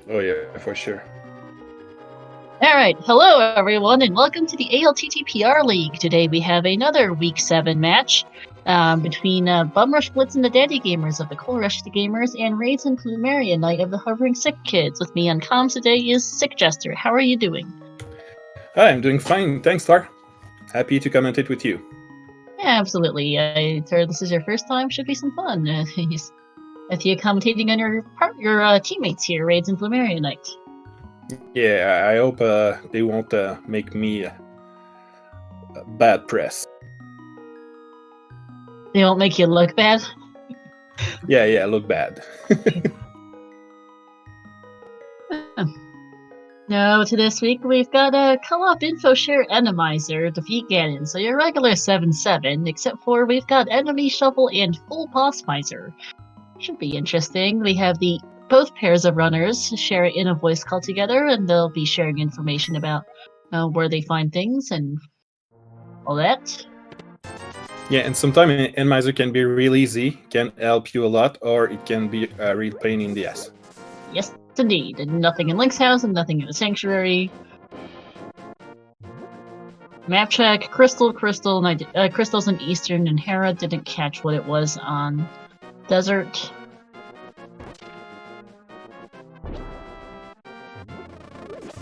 Oh yeah, for sure. Alright, hello everyone, and welcome to the ALTTPR League. Today we have another Week 7 match between BumRushBlitz and the TheDaddyGamers of the PlumeriaKnight and Rhades and PlumeriaKnight of the Hovering Sick Kids. With me on comms today is Sick Jester. How are you doing? Hi, I'm doing fine, thanks, Tar. Happy to commentate with you. Yeah, absolutely. I heard this is your first time. Should be some fun. With you commentating on your teammates here, Rhades and PlumeriaKnight. Yeah, I hope they won't make me bad press. They won't make you look bad? Yeah, look bad. No, to this week we've got a co-op info share enemizer, defeat Ganon, so your regular 7-7, except for we've got enemy shuffle and full boss miser. Should be interesting. We have both pairs of runners share in a voice call together, and they'll be sharing information about where they find things and all that. Yeah, and sometimes Enmiser can be real easy, can help you a lot, or it can be a real pain in the ass. Yes, indeed. And nothing in Link's house and nothing in the sanctuary. Map check, Crystals in Eastern, and Hera didn't catch what it was on Desert.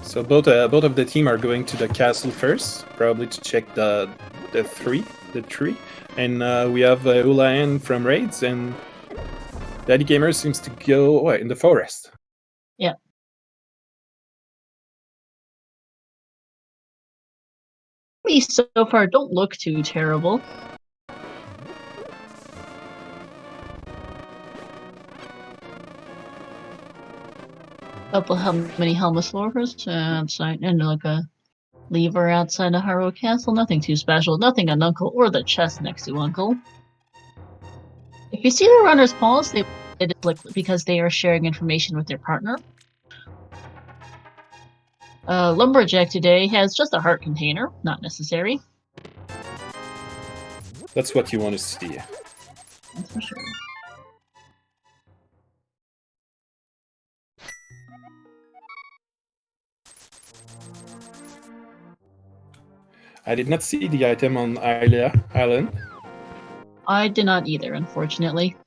So both of the team are going to the castle first, probably to check the tree, and we have Ulayan from Rhades, and TheDaddyGamers seems to go in the forest. Yeah. These so far don't look too terrible. Couple how many Helmosaurus outside, and like a lever outside of Haro Castle. Nothing too special. Nothing on Uncle or the chest next to Uncle. If you see the runner's paws, it is because they are sharing information with their partner. Lumberjack today has just a heart container, not necessary. That's what you want to see. That's for sure. I did not see the item on Island. I did not either, unfortunately.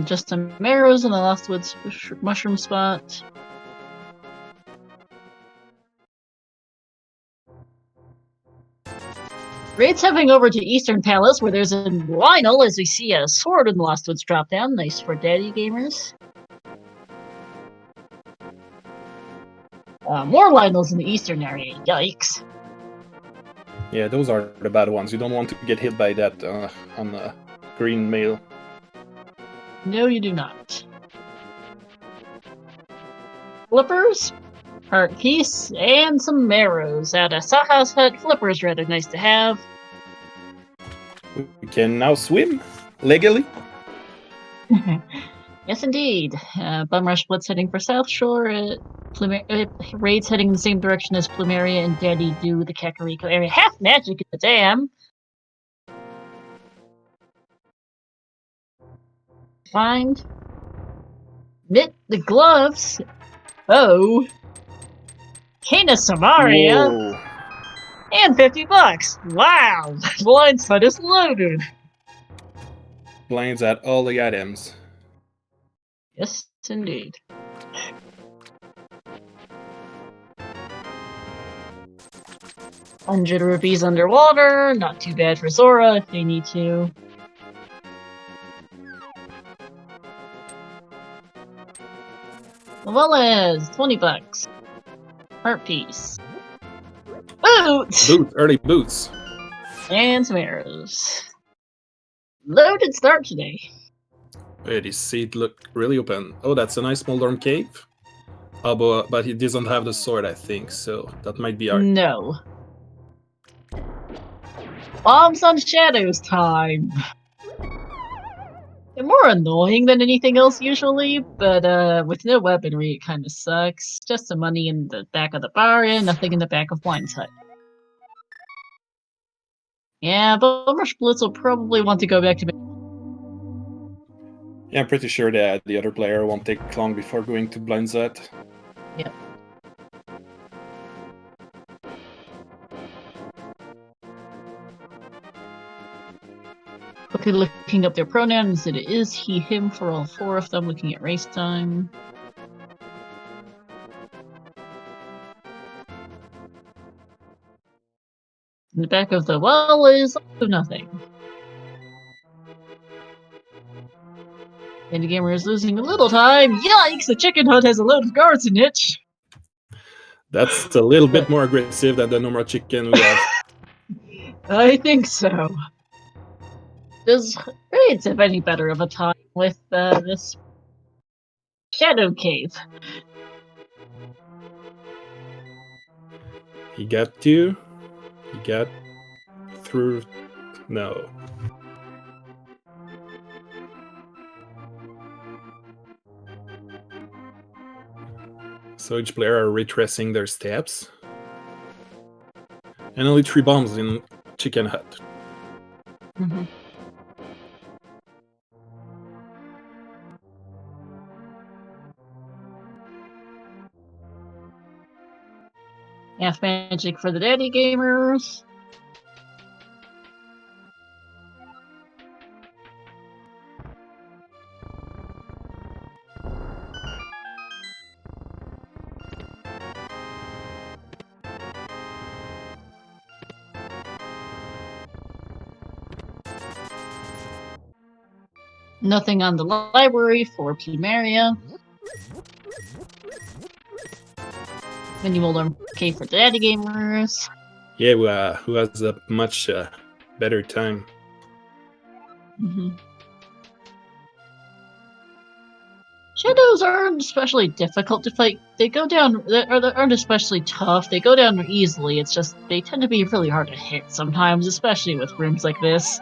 Just some arrows in the Lost Woods mushroom spot. Rhades heading over to Eastern Palace, where there's a Lionel, as we see a sword in the Lost Woods drop down. Nice for TheDaddyGamers. More Lionels in the Eastern area. Yikes. Yeah, those are the bad ones. You don't want to get hit by that on the green mail. No, you do not. Flippers, heart piece, and some arrows at a Saha's hut. Flippers rather nice to have. We can now swim legally. Yes, indeed. BumRushBlitz heading for South Shore. Rhades heading in the same direction as Plumeria and Daddy do the Kakariko area. Half magic in the dam. Find. Knit the gloves. Oh. Kana Samaria. Whoa. And $50. Wow. Blind side is loaded. Blinds at all the items. Yes, indeed. ₹100 underwater. Not too bad for Zora if they need to. Novellas, $20. Heart piece. Boots! Early boots. And some arrows. Loaded start today. Wait, his seat look really open. Oh, that's a nice Moldorm cave. Oh, but he doesn't have the sword, I think, so that might be hard. No. Bombs on Shadows time. They're more annoying than anything else usually, but with no weaponry it kind of sucks. Just some money in the back of the bar and nothing in the back of Blind's hut. Yeah, BumRushBlitz will probably want to go back to... Yeah, I'm pretty sure that the other player won't take long before going to blind set. Yep. Okay, looking up their pronouns, it is he, him for all 4 of them, looking at race time. In the back of the wall is also nothing. And the gamer is losing a little time. Yikes, the chicken hut has a load of guards in it. That's a little bit more aggressive than the normal chicken we have. I think so. Does Rhades have any better of a time with this shadow cave? He got to. He got through. No. So each player are retracing their steps. And only 3 bombs in chicken hut. Mm-hmm. Half magic for the daddy gamers. Nothing on the library for Plumeria. Minimal okay for daddy gamers. Yeah, who has a much better time. Mm-hmm. Shadows aren't especially difficult to fight. They go down, aren't especially tough. They go down easily. It's just they tend to be really hard to hit sometimes, especially with rooms like this.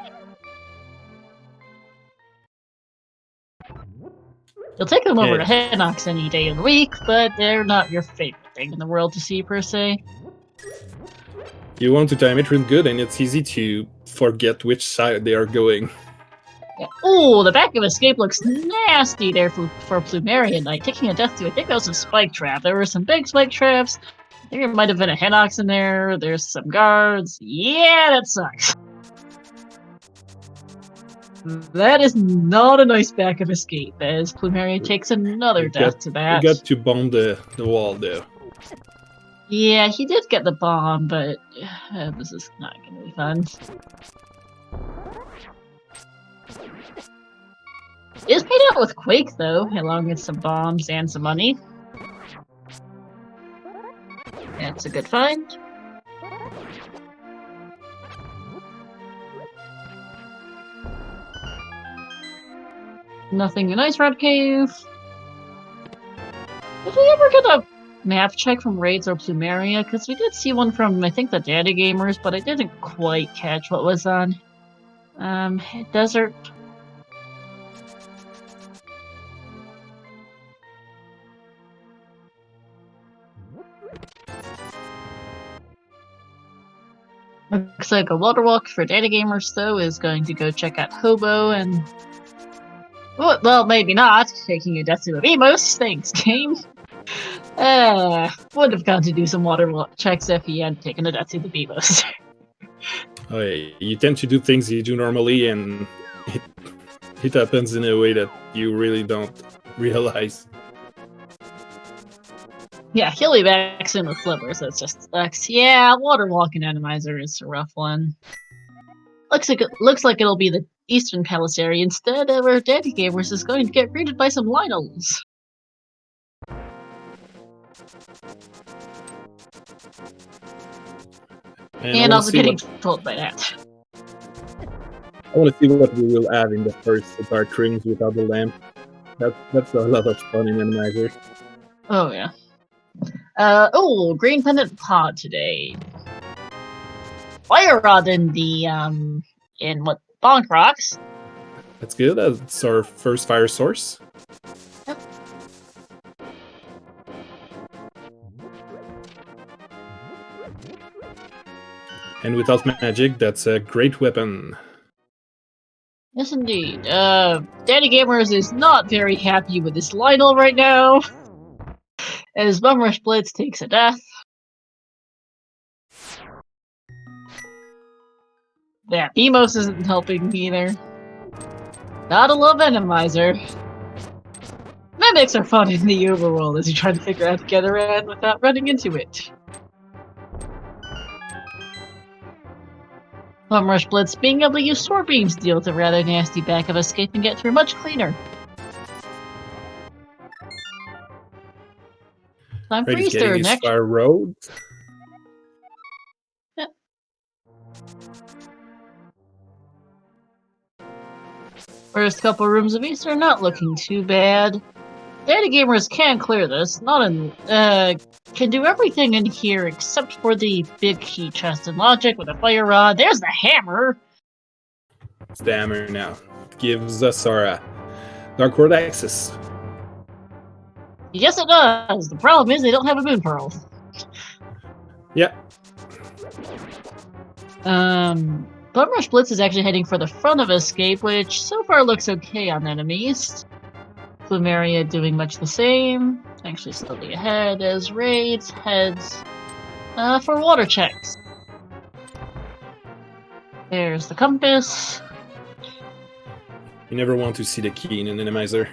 You'll take them over to Hinox any day of the week, but they're not your favorite thing in the world to see, per se. You want to time it real good, and it's easy to forget which side they are going. Yeah. Oh, the back of escape looks nasty there for PlumeriaKnight. Taking a death to, I think that was a spike trap. There were some big spike traps. I think there might have been a Hinox in there. There's some guards. Yeah, that sucks. That is not a nice back of escape, as Plumeria takes another death to that. We got to bomb the wall, though. Yeah, he did get the bomb, but this is not going to be fun. It's paid out with Quake, though, along with some bombs and some money. That's a good find. Nothing in Ice Rod Cave. Did we ever get a map check from Rhades or Plumeria? Because we did see one from, I think, TheDaddyGamers, but I didn't quite catch what was on. Desert. Looks like a water walk for TheDaddyGamers, though, is going to go check out Hobo and... Well, maybe not. Taking a death to the Vemos. Thanks, game. Would have gone to do some water checks if he had taken a death to the Vemos. Oh, yeah. You tend to do things you do normally, and it happens in a way that you really don't realize. Yeah, he'll be back soon with flippers. That's just sucks. Yeah, water walking atomizer is a rough one. Looks like it'll be the Eastern Palace area instead, where TheDaddyGamers is going to get greeted by some Lionels. And also getting told by that. I want to see what we will have in the first dark rings without the lamp. That's a lot of fun in Randomizer. Oh, yeah. Green Pendant Pod today. Fire Rod in the, in what, Bonk Rocks. That's good. That's our first fire source. Yep. And without magic, that's a great weapon. Yes, indeed. DaddyGamers is not very happy with this Lionel right now, as BumRushBlitz takes a death. That Beamos isn't helping either. Gotta love Enemizer. Mimics are fun in the overworld as you try to figure out how to get around without running into it. BumRushBlitz being able to use sword beams deal with a rather nasty back of escape and get through much cleaner. Time for Rhades Easter getting his next. fire road. Yep. First couple rooms of Easter not looking too bad. DaddyGamers can clear this, can do everything in here except for the big key chest and logic with a fire rod. There's the hammer! It's the hammer now. It gives us our Dark World access. Yes, it does. The problem is they don't have a moon pearl. Yeah. BumRushBlitz is actually heading for the front of escape, which so far looks okay on enemies. Plumeria doing much the same, actually slightly ahead as Rhades heads for water checks. There's the compass. You never want to see the key in an Enemizer.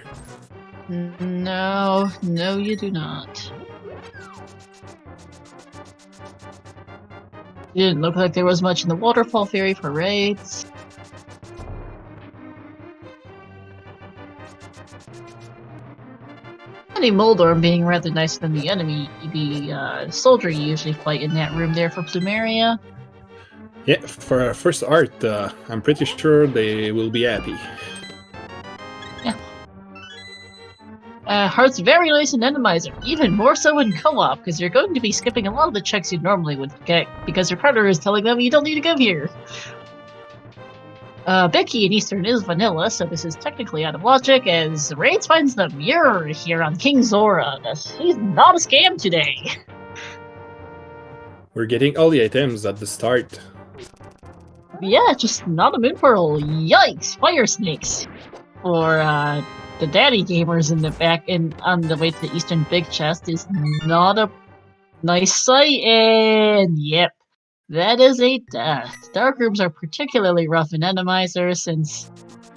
No, you do not. Didn't look like there was much in the waterfall fairy for Rhades. Any Moldorm being rather nicer than the enemy, the soldier you usually fight in that room there for Plumeria. Yeah, for our first art, I'm pretty sure they will be happy. Yeah. Heart's very nice in Enemizer, even more so in co-op, because you're going to be skipping a lot of the checks you normally would get, because your partner is telling them you don't need to go here. Becky in Eastern is vanilla, so this is technically out of logic, as Rhades finds the mirror here on King Zora. He's not a scam today. We're getting all the items at the start. Yeah, just not a moon pearl. Yikes! Fire snakes. For the DaddyGamers in the back and on the way to the Eastern Big Chest is not a nice sight, and yep, that is a death. Dark rooms are particularly rough in Enemizer since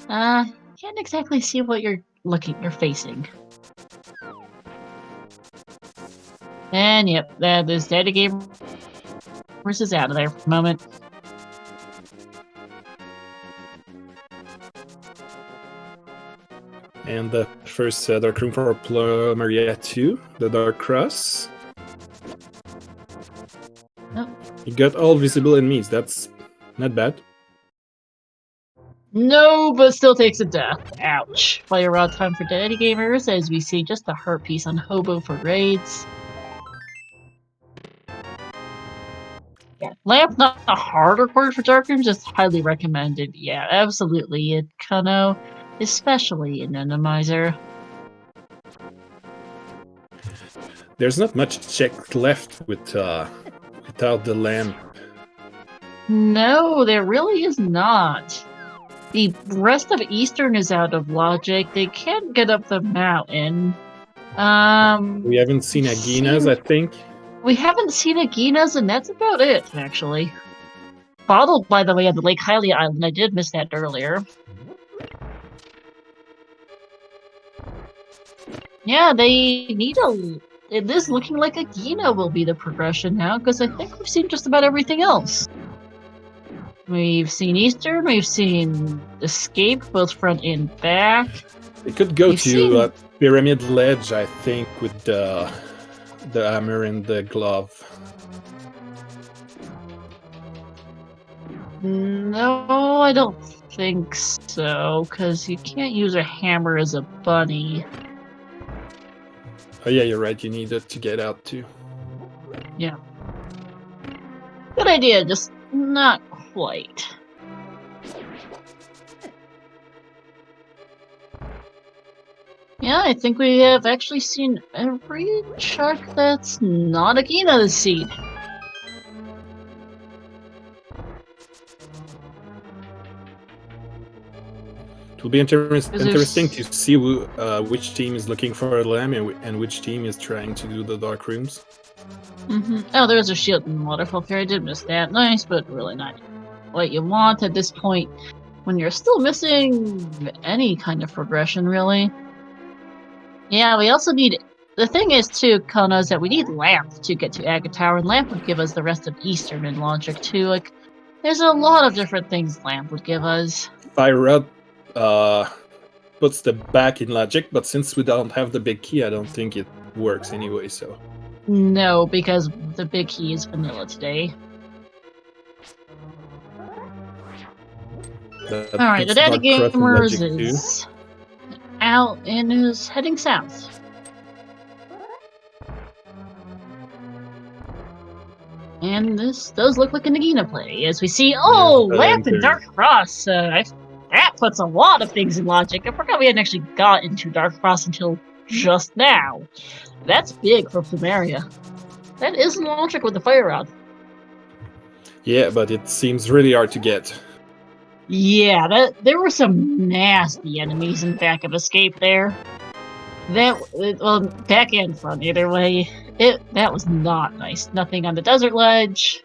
can't exactly see what you're facing. And yep, that is DaddyGamers is out of there for the moment. And the first Dark Room for Plumeria 2, the Dark Cross. Oh. You got all visible enemies, that's not bad. No, but still takes a death. Ouch. Fire rod time for DaddyGamers as we see just a heart piece on Hobo for Rhades. Yeah, Lamp not a hard record for Dark Rooms, just highly recommended. Yeah, absolutely. It Kano, especially in Enemizer. There's not much check left with without the lamp. No, there really is not. The rest of Eastern is out of logic. They can't get up the mountain. We haven't seen Agina's, I think. We haven't seen Agina's, and that's about it, actually. Bottled, by the way, on the Lake Hylia Island. I did miss that earlier. Yeah, they need a... It is looking like Agina will be the progression now, because I think we've seen just about everything else. We've seen Eastern, we've seen Escape, both front and back. It could go to Pyramid Ledge, I think, with the hammer and the glove. No, I don't think so, because you can't use a hammer as a bunny. Oh yeah, you're right, you need it to get out too. Yeah. Good idea, just not quite. Yeah, I think we have actually seen every shark that's not Agina this seed. It'll be interesting to see which team is looking for a lamp and which team is trying to do the dark rooms. Oh, there's a shield and waterfall fairy. I did miss that. Nice, but really not what you want at this point when you're still missing any kind of progression, really. Yeah, we also need... The thing is, too, Kona, is that we need Lamp to get to Agate Tower, and Lamp would give us the rest of Eastern in logic, too. Like, there's a lot of different things Lamp would give us. Fire Rod puts the back in logic, but since we don't have the big key, I don't think it works anyway, so... No, because the big key is vanilla today. Alright, the TheDaddyGamers is out and is heading south. And this does look like a Nagina play, as we see, Lamp and Dark Frost. That puts a lot of things in logic. I forgot we hadn't actually got into Dark Frost until just now. That's big for Plumeria. That is in logic with the Fire Rod. Yeah, but it seems really hard to get. Yeah, there were some nasty enemies in back of Escape there. Well, back and front, either way. That was not nice. Nothing on the desert ledge.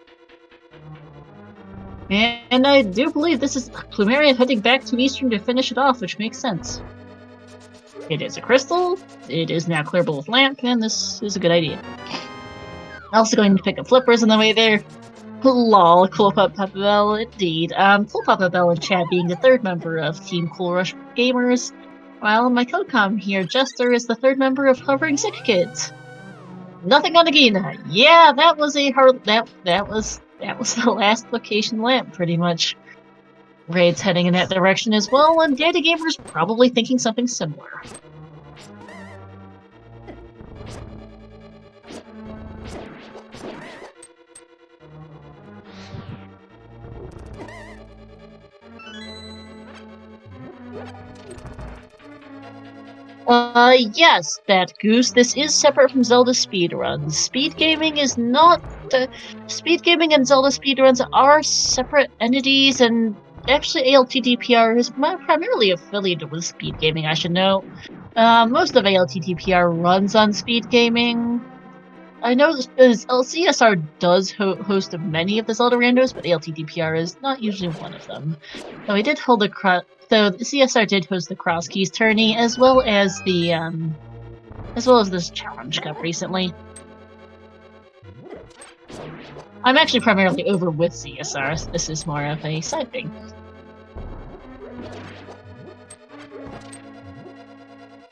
And I do believe this is Plumeria heading back to Eastern to finish it off, which makes sense. It is a crystal, it is now clearable with Lamp, and this is a good idea. Also going to pick up flippers on the way there. Lol, Cool Papa Bell, indeed. Cool Papa Bell and Chad being the third member of Team Cool Rush Gamers, while my co-com here, Jester, is the third member of Hovering Sick Kids. Nothing on Nagina. Yeah, that was a hard... That was the last location Lamp, pretty much. Rhades heading in that direction as well, and TheDaddyGamers probably thinking something similar. Yes, that goose. This is separate from Zelda speedruns. Speed gaming is not... Speed gaming and Zelda speedruns are separate entities, and actually ALTTPR is primarily affiliated with speed gaming, I should know. Most of ALTTPR runs on speed gaming. I know CSR does host many of the Zelda randos, but ALTTPR is not usually one of them. Though we did hold the CSR did host the Cross Keys tourney, as well as this Challenge Cup recently. I'm actually primarily over with CSR. This is more of a side thing.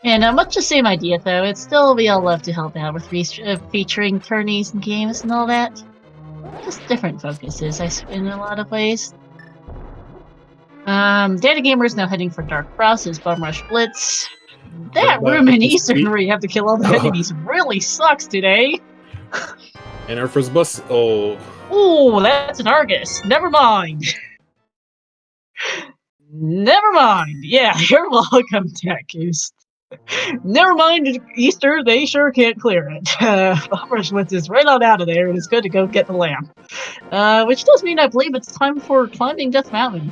And much the same idea, though. It's still we all love to help out with featuring tourneys and games and all that. Just different focuses, in a lot of ways. TheDaddyGamers now heading for Dark Frost is BumRushBlitz. That room in Eastern where you have to kill all the enemies really sucks today. And our first boss, Oh, that's an Argus. Never mind. Never mind. Yeah, you're welcome, Goose. Never mind, Easter, they sure can't clear it. BumRushBlitz is right on out of there and is good to go get the lamp. Which does mean I believe it's time for climbing Death Mountain.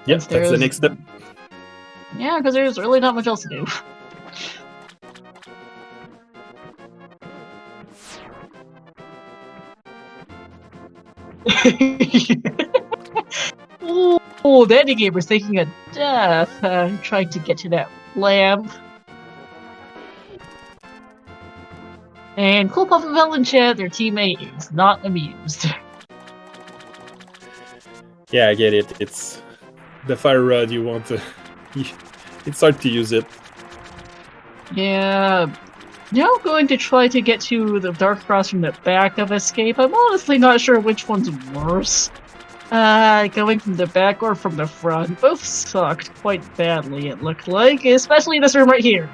Yes, that's the next step. Yeah, because there's really not much else to do. Oh, TheDaddyGamers taking a death, trying to get to that lamp. And Cool Puff and Bell and Chad, their teammate, is not amused. Yeah, I get it. It's the Fire Rod you want to... It's hard to use it. Yeah. Now going to try to get to the Dark Frost from the back of Escape. I'm honestly not sure which one's worse. Going from the back or from the front. Both sucked quite badly, it looked like. Especially this room right here.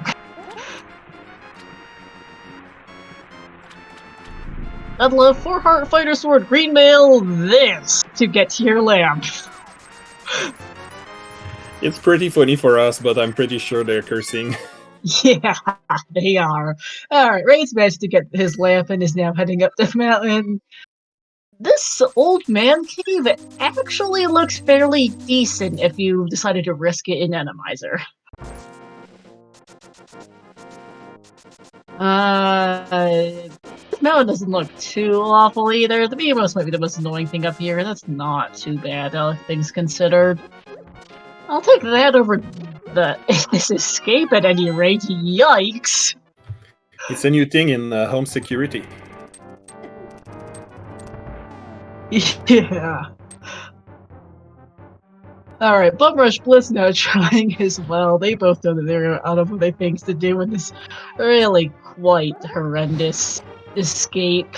I'd love 4-heart fighter sword green mail this to get to your lamp. It's pretty funny for us, but I'm pretty sure they're cursing. Yeah, they are. Alright, Rhades managed to get his lamp and is now heading up the mountain. This old man cave actually looks fairly decent if you decided to risk it in Enemizer. This mountain doesn't look too awful either. The Beamos might be the most annoying thing up here, and that's not too bad, all things considered. I'll take that over this escape at any rate. Yikes! It's a new thing in home security. Yeah. Alright, BumRushBlitz now trying as well. They both know that they're out of what they think to do in this really quite horrendous escape.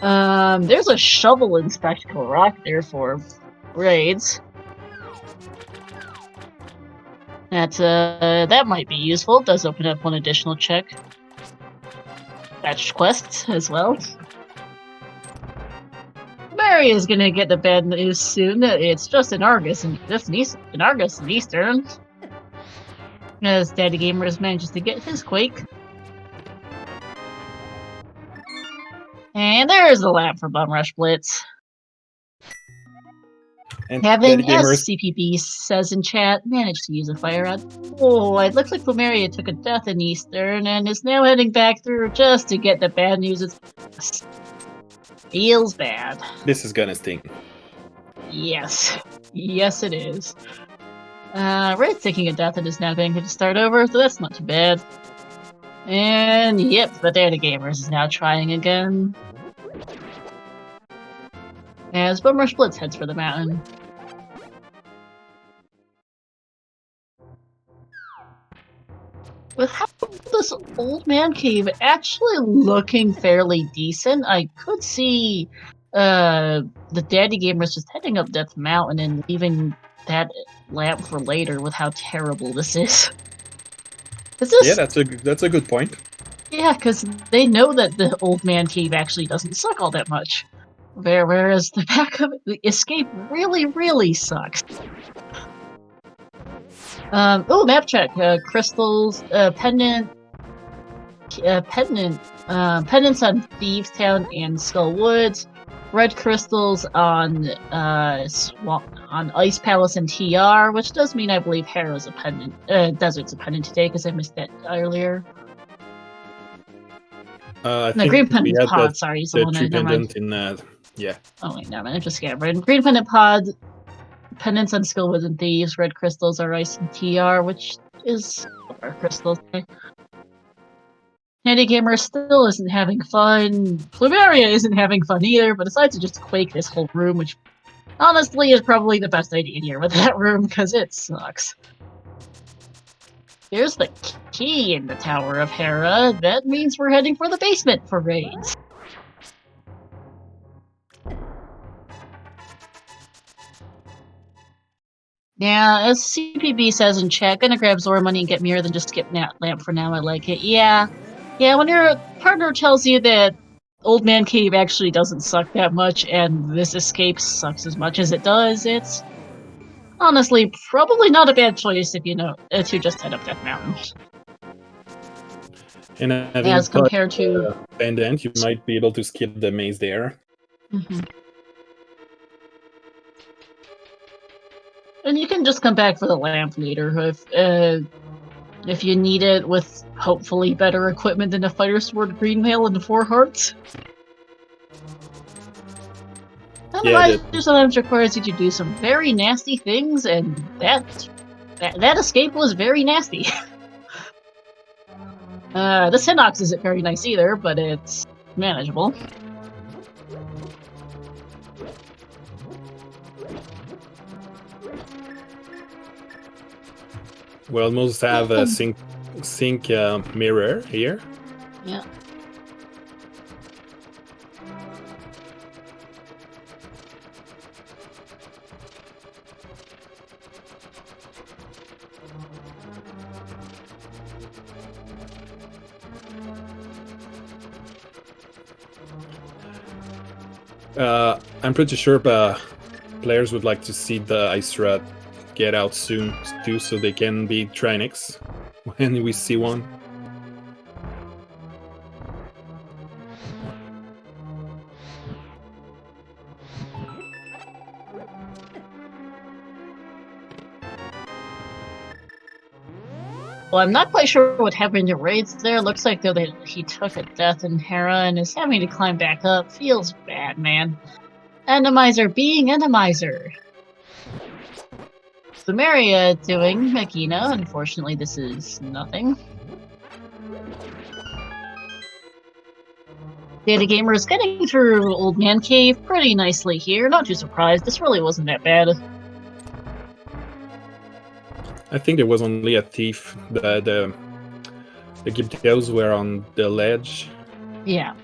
There's a shovel in Spectacle Rock there for Rhades. That might be useful. It does open up one additional check. Fetch quests as well. Mary is gonna get the bad news soon. It's just in Argus and Argus and Eastern. As TheDaddyGamers manages to get his Quake. And there's the lamp for BumRushBlitz. And Having, as TheDaddyGamers, CPB says in chat, managed to use a fire rod. Oh, it looks like Plumeria took a death in Eastern and is now heading back through just to get the bad news. It feels bad. this is gonna sting. Yes. Yes, it is. Red's taking a death and is now going to start over, so that's not too bad. And yep, the TheDaddyGamers is now trying again. As BumRushBlitz heads for the mountain. With how this old man cave actually looking fairly decent, I could see the TheDaddyGamers just heading up Death Mountain and leaving that lamp for later with how terrible this is. Yeah, that's a good point. Yeah, because they know that the old man cave actually doesn't suck all that much. Whereas the back of the escape really, really sucks. Oh, map check. Crystals, pendants on Thieves Town and Skull Woods. Red crystals on Ice Palace and TR, which does mean I believe Harrow's a pendant. Desert's a pendant today because I missed that earlier. I No, think green we pendant had pod. Sorry, the someone. tree Never mind. pendant in yeah. Oh wait, never mind. I just scattered. Green pendant pod. Pendants on Skillwoods and Thieves, red crystals are ice and TR, which is our crystals. TheDaddyGamer still isn't having fun. Plumeria isn't having fun either, but decides to just quake this whole room, which honestly is probably the best idea here with that room, because it sucks. Here's the key in the Tower of Hera. That means we're heading for the basement for Rhades. Yeah, as CPB says in chat, gonna grab Zora money and get Mirror than just skip Lamp for now. I like it. Yeah, when your partner tells you that Old Man Cave actually doesn't suck that much and this escape sucks as much as it does, it's honestly probably not a bad choice if you know to just head up Death Mountain. And having As compared to pendant, you might be able to skip the maze there. Mm-hmm. And you can just come back for the lamp later if you need it, with hopefully better equipment than a Fighter Sword, Green Mail, and 4 Hearts. Otherwise, sometimes requires you to do some very nasty things, and that escape was very nasty. The Synox isn't very nice either, but it's manageable. We almost have a sync mirror here. Yeah. I'm pretty sure players would like to see the Ice Rat get out soon too, so they can be Trinix when we see one. Well, I'm not quite sure what happened to Rhades there. Looks like though that he took a death in Hera and is having to climb back up. Feels bad, man. Enemizer being Enemizer. Plumeria doing Magina. Unfortunately, this is nothing. DaddyGamers getting through Old Man Cave pretty nicely here. Not too surprised. This really wasn't that bad. I think there was only a thief. The Gibdeos were on the ledge. Yeah.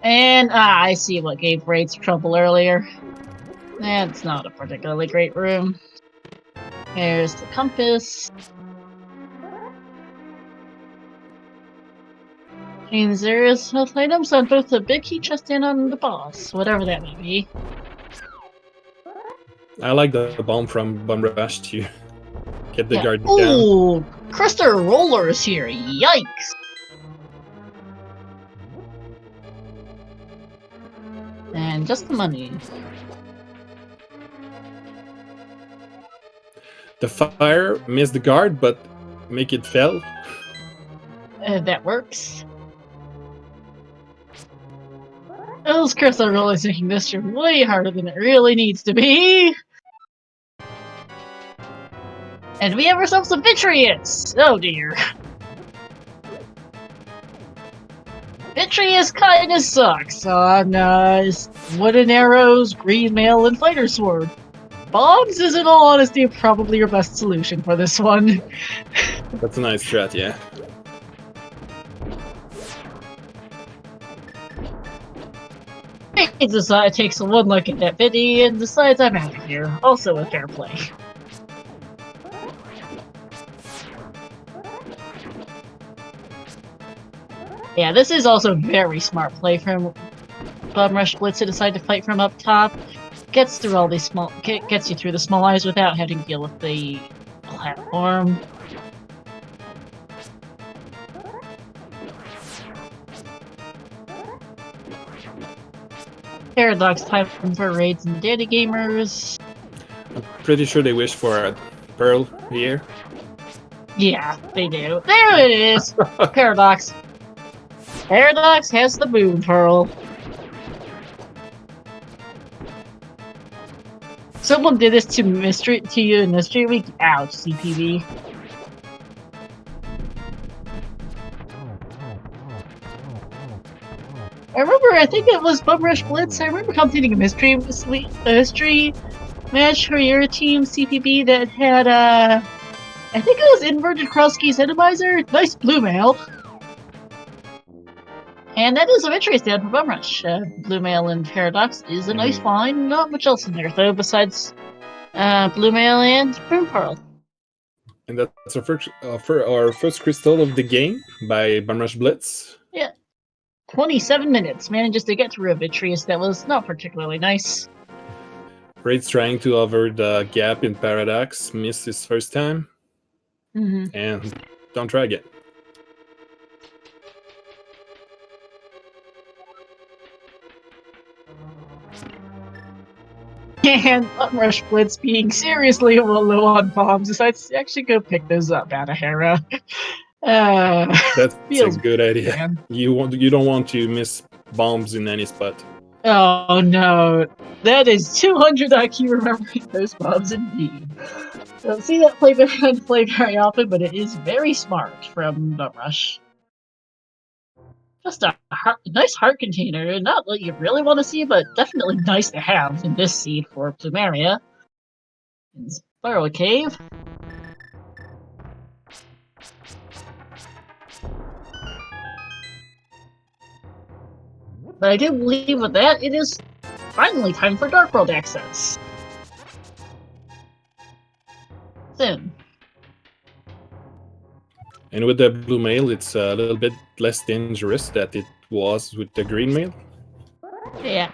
And I see what gave Rhades trouble earlier. That's not a particularly great room. There's the compass. Means there is health items on both the big key chest and on the boss, whatever that may be. I like the bomb from BumRush to get the guard down. Ooh, Crystal Rollers here. Yikes! And just the money. The fire missed the guard, but make it fell. That works. Those crystals are really making this room way harder than it really needs to be. And we have ourselves some Vitreous! Oh dear. Vitreous kinda sucks on wooden arrows, green mail, and fighter sword. Bombs is, in all honesty, probably your best solution for this one. That's a nice strat, yeah. He takes one look at that biddy and decides I'm out of here. Also a fair play. Yeah, this is also very smart play from BumRushBlitz to decide to fight from up top. Gets through all these gets you through the small eyes without having to deal with the platform. Paradox time for Rhades and DaddyGamers. I'm pretty sure they wish for a pearl here. Yeah, they do. There it is! Paradox. Paradox has the boon pearl. Someone did this to you in Mystery Week. Ouch, CPV. I think it was BumRushBlitz. I remember completing a mystery match for your team, CPB, that had, I think it was Inverted Krusky's Enemizer. Nice blue mail. And that is a victory stand for BumRush. Blue mail and Paradox is a nice find. Not much else in there, though, besides blue mail and Boon Pearl. And that's our first crystal of the game by BumRushBlitz. Yeah. 27 minutes. Manages to get through a Vitreous that was not particularly nice. Rhades trying to over the gap in Paradox. Missed his first time. And don't try again. And BumRushBlitz, being seriously low on bombs, decides to actually go pick those up out of Hera. That's feels a good idea. Man. You don't want to miss bombs in any spot. Oh no, that is 200 IQ remembering those bombs indeed. Don't see that play very often, but it is very smart from BumRush. Just a nice heart container, not what you really want to see, but definitely nice to have in this seed for Plumeria. In Spiral Cave. But I do believe with that, it is finally time for Dark World access. Soon. And with the blue mail, it's a little bit less dangerous than it was with the green mail. Yeah.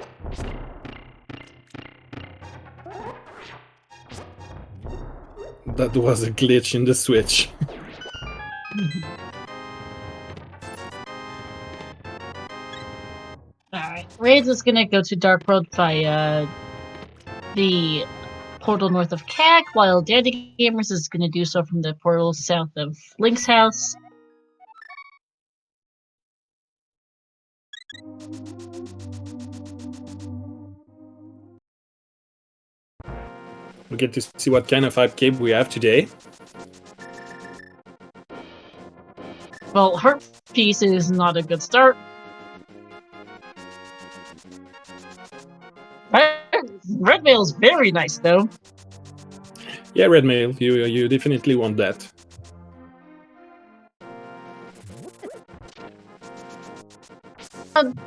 That was a glitch in the switch. Alright, Rhades is gonna go to Dark World by the portal north of CAC, while DaddyGamers is going to do so from the portal south of Link's house. We'll get to see what kind of hype cape we have today. Well, Heart Piece is not a good start. Red Mail's very nice, though. Yeah, Red Mail, you definitely want that.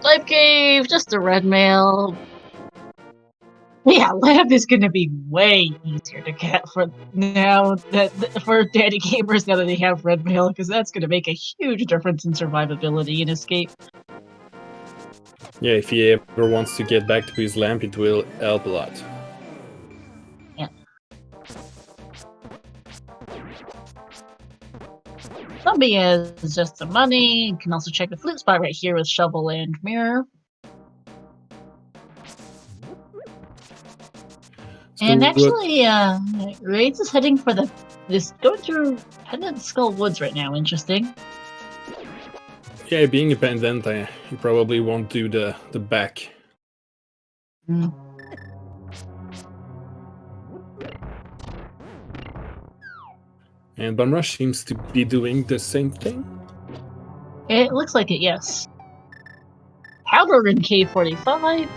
Life Cave, just a Red Mail. Yeah, Lab is going to be way easier to get for now for DaddyGamers now that they have Red Mail, because that's going to make a huge difference in survivability and escape. Yeah, if he ever wants to get back to his lamp, it will help a lot. Yeah. Zombie is just the money. You can also check the flute spot right here with Shovel and Mirror. And actually, Rhades is heading for going through Pendant Skull Woods right now. Interesting. Yeah, being a pendant, you probably won't do the back. Mm. And BumRush seems to be doing the same thing. It looks like it, yes. Powder in K45.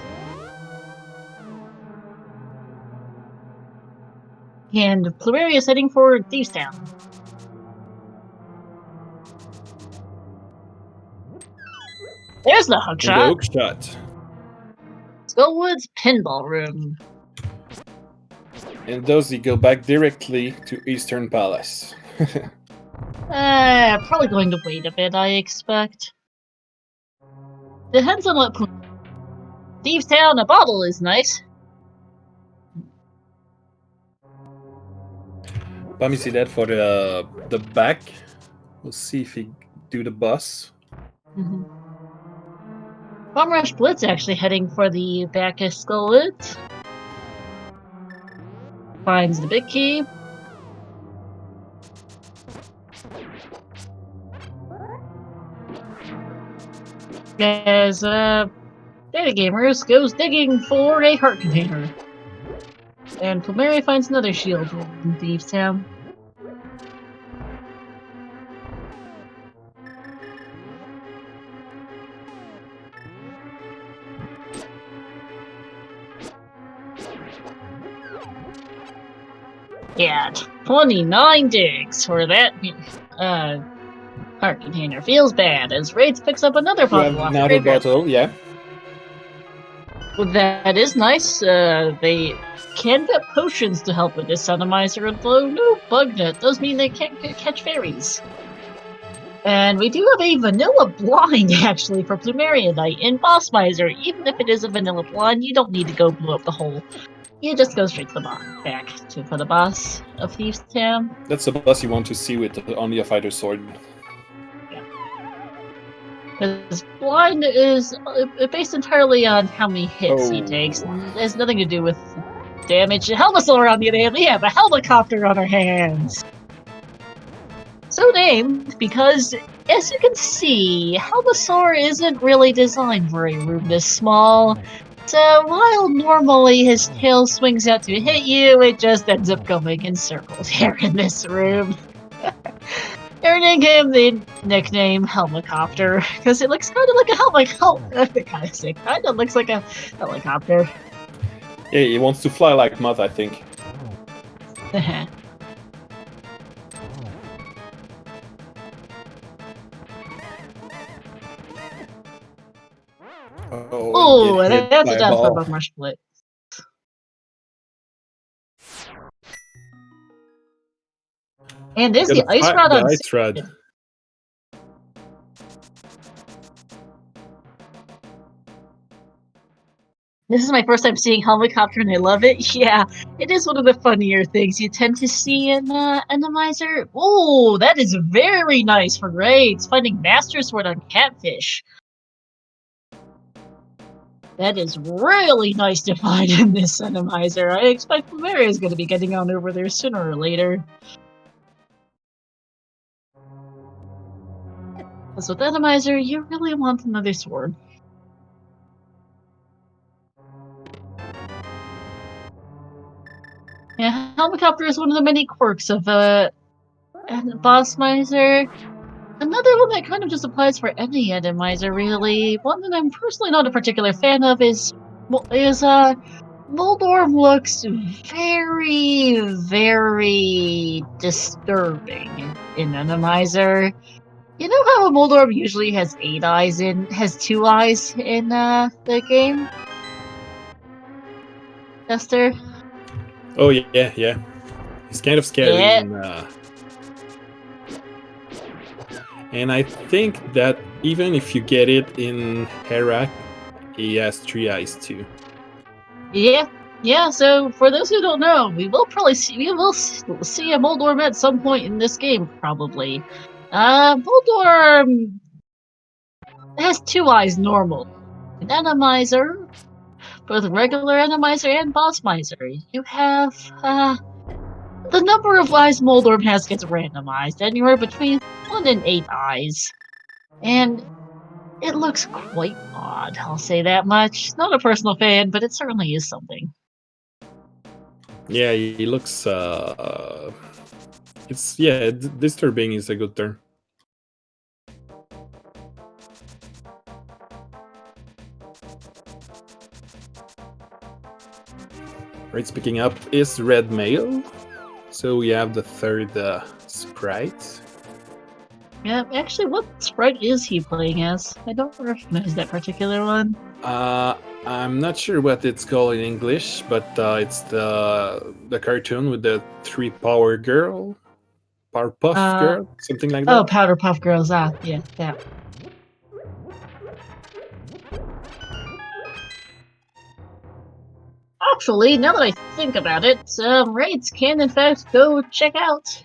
And Plumeria is heading for Thieves Town. There's the hook shot. And the hook shot. Skullwood's Pinball Room. And does he go back directly to Eastern Palace? Probably going to wait a bit, I expect. Depends on what Thieves Town, a bottle is nice. Let me see that for the back. We'll see if he do the bus. BumRushBlitz actually heading for the back of Skullwood. Finds the big key. As DaddyGamers goes digging for a heart container. And Plumeria finds another shield in Thieves Town. Yeah, 29 digs for that heart container. Feels bad as Rhades picks up another bottle off the Another graveyard. bottle, yeah. Well, that is nice. They can get potions to help with this atomizer, although no bug net does mean they can't catch fairies. And we do have a vanilla blind, actually, for PlumeriaKnight in Boss Miser. Even if it is a vanilla blind, you don't need to go blow up the hole. You just go straight to the back for the boss of Thieves Town. That's the boss you want to see with only a fighter sword. Yeah. Because blind is based entirely on how many hits he takes. It has nothing to do with damage. Helmasaur, on the other hand, we have a helicopter on our hands. So named because, as you can see, Helmasaur isn't really designed for a room this small. So while normally his tail swings out to hit you, it just ends up going in circles here in this room. Earning him the nickname Helmacopter, because it looks kind of like a kind of looks like a helicopter. Yeah, he wants to fly like Moth, I think. Oh, that's a death for BumRushBlitz. And there's the ice rod on ice rod. This is my first time seeing Helicopter and I love it. Yeah, it is one of the funnier things you tend to see in Enemizer. Oh, that is very nice for Rhades, finding Master Sword on Catfish. That is really nice to find in this Randomizer. I expect Plumeria is going to be getting on over there sooner or later. Because with Randomizer, you really want another sword. Yeah, Helicopter is one of the many quirks of Boss Miser. Another one that kind of just applies for any Randomizer, really. One that I'm personally not a particular fan of is Moldorm looks very, very disturbing in Randomizer. You know how a Moldorm usually has 2 eyes in the game? Chester? Oh yeah, yeah. It's kind of scary, Yeah. and I think that even if you get it in Herak, he has 3 eyes too. Yeah, so for those who don't know, we will see a Moldorm at some point in this game, probably. Moldorm has 2 eyes normal. An Randomizer, both regular Randomizer and Boss Miser, you have, the number of eyes Moldorm has gets randomized, anywhere between 1 and 8 eyes. And it looks quite odd, I'll say that much. Not a personal fan, but it certainly is something. Yeah, he looks. Disturbing is a good term. Right, picking up is red mail. So we have the third sprite. Yeah, actually, what sprite is he playing as? I don't recognize that particular one. I'm not sure what it's called in English, but it's the cartoon with the 3 Powerpuff Girl, something like that. Oh, Powderpuff Girls. Ah, yeah, that. Actually, now that I think about it, Rhades can in fact go check out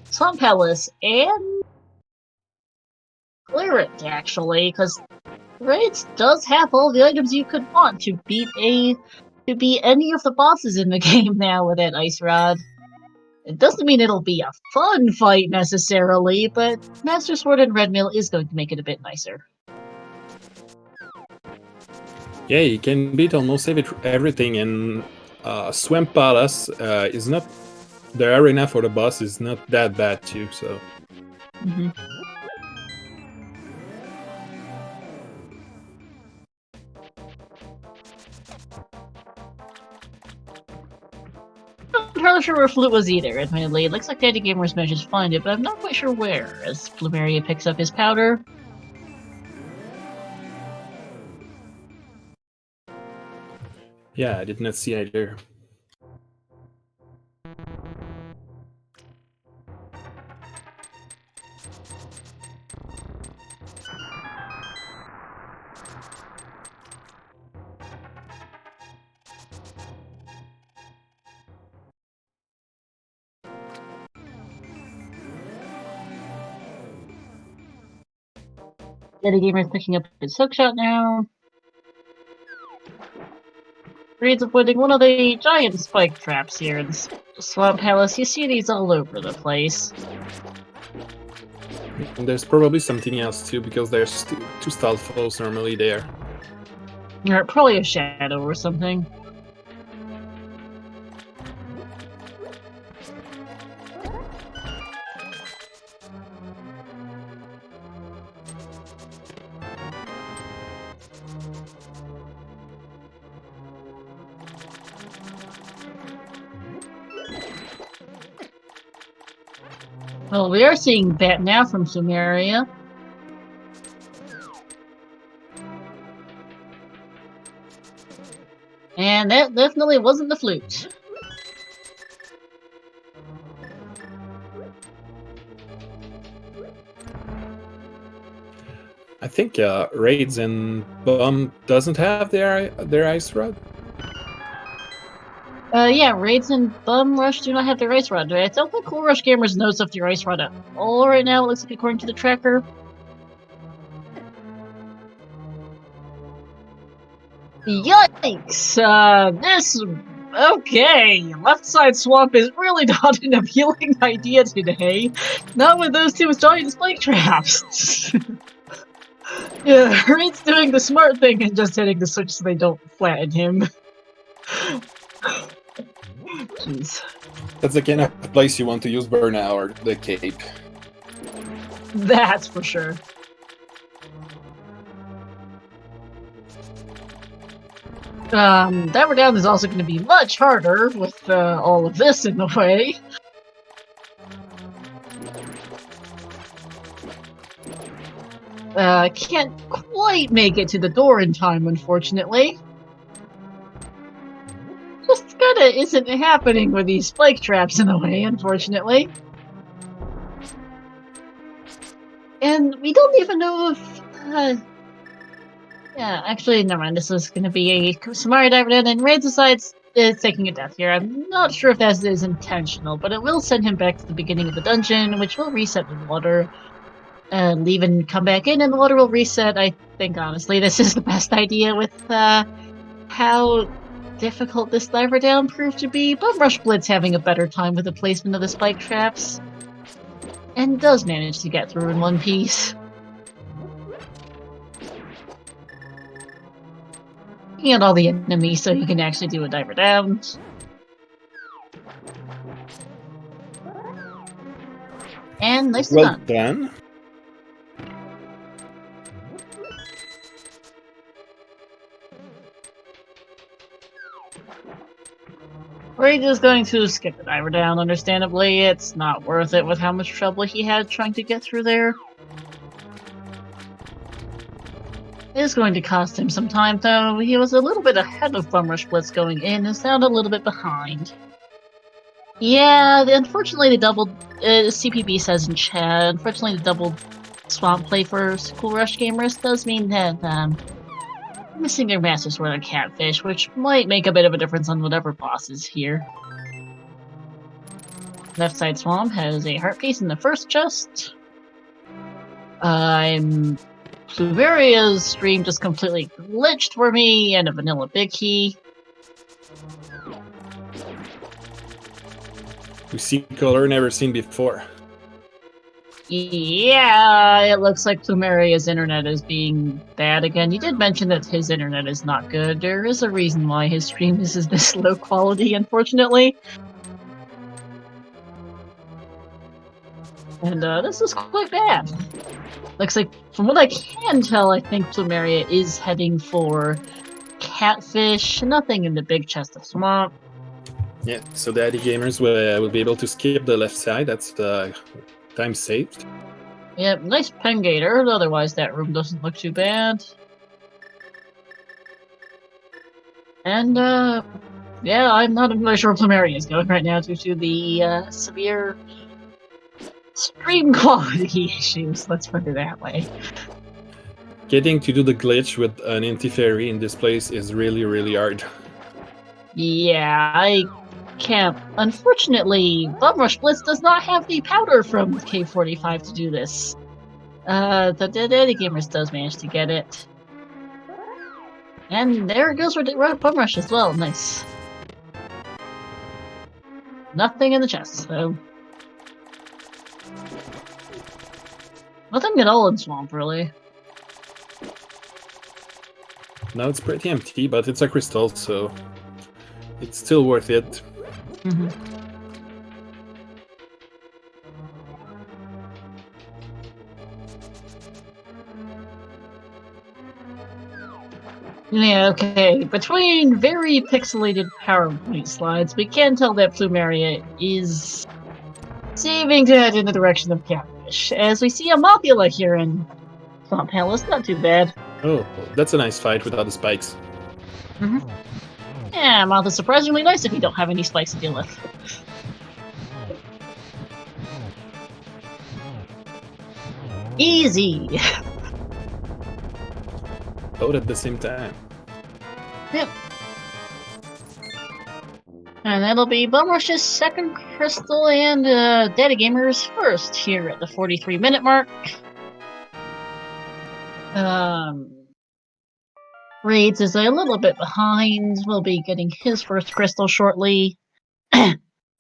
Swamp Palace and clear it, actually, because Rhades does have all the items you could want to beat any of the bosses in the game now with that Ice Rod. It doesn't mean it'll be a fun fight necessarily, but Master Sword and Red Mail is going to make it a bit nicer. Yeah, you can beat almost everything, and Swamp Palace is not. The arena for the boss is not that bad too, so. Mm-hmm. I'm not entirely sure where Flute was either, admittedly. It looks like DaddyGamers managed to find it, but I'm not quite sure where, as Plumeria picks up his powder. Yeah, I did not see either. DaddyGamers picking up his hookshot now. Rhades avoiding one of the giant spike traps here in Swamp Palace. You see these all over the place. And there's probably something else too, because there's 2 stall foes normally there. Or probably a shadow or something. Well, we are seeing Bat now from Plumeria. And that definitely wasn't the flute. I think Raids and Bum doesn't have their ice rod. Yeah, Raids and BumRush do not have their Ice Rod. I don't think Cool Rush Gamers knows of their Ice Rod at all right now, it looks like, according to the tracker. Yikes! Okay, left side swamp is really not an appealing idea today. Not with those two giant spike traps. Yeah, Rhades doing the smart thing and just hitting the switch so they don't flatten him. Jeez. That's the kind of place you want to use Burnout or the Cape. That's for sure. That down is also going to be much harder with all of this in the way. Can't quite make it to the door in time, unfortunately. Just kinda isn't happening with these spike traps in the way, unfortunately. And we don't even know if, yeah, actually, never mind. This is gonna be a Samari diver down, and Rhades decides is taking a death here. I'm not sure if that is intentional, but it will send him back to the beginning of the dungeon, which will reset the water. Leave and come back in, and the water will reset. I think, honestly, this is the best idea with how difficult this diver down proved to be. BumRushBlitz having a better time with the placement of the spike traps, and does manage to get through in one piece. Looking at all the enemies so he can actually do a diver down. And nicely Well done. done. Rhades is going to skip the diver down, understandably. It's not worth it with how much trouble he had trying to get through there. It is going to cost him some time, though. He was a little bit ahead of BumRushBlitz going in, and is now a little bit behind. Yeah, unfortunately the double... CPB says in chat, unfortunately the double swamp play for Cool Rush Gamers does mean that, missing their Master Sword and Catfish, which might make a bit of a difference on whatever boss is here. Left side swamp has a heart piece in the first chest. Plumeria's stream just completely glitched for me, and a vanilla big key. We see color never seen before. Yeah, it looks like Plumeria's internet is being bad again. You did mention that his internet is not good. There is a reason why his stream is this low quality, unfortunately. And this is quite bad. Looks like, from what I can tell, I think Plumeria is heading for Catfish, nothing in the big chest of swamp. Yeah, so TheDaddyGamers will be able to skip the left side. That's the time saved. Yep, nice pen gator. Otherwise, that room doesn't look too bad. And, yeah, I'm not entirely sure where Plumeria is going right now due to the severe stream quality issues, let's put it that way. Getting to do the glitch with an anti-fairy in this place is really, really hard. Yeah, I can't. Unfortunately, BumRushBlitz does not have the powder from K45 to do this. The TheDaddyGamers does manage to get it. And there goes BumRush as well, nice. Nothing in the chest, so... Nothing at all in Swamp, really. Now it's pretty empty, but it's a crystal, so it's still worth it. Mm-hmm. Yeah, okay. Between very pixelated PowerPoint slides, we can tell that Plumeria is saving to head in the direction of Catfish, as we see a Mothula here in Swamp Palace. Not too bad. Oh, that's a nice fight without the spikes. Mm-hmm. Yeah, Moth is surprisingly nice if you don't have any spikes to deal with. Easy! Both at the same time. Yep. And that'll be BumRush's second crystal and TheDaddyGamers' first here at the 43-minute mark. Rhades is a little bit behind. We'll be getting his first crystal shortly.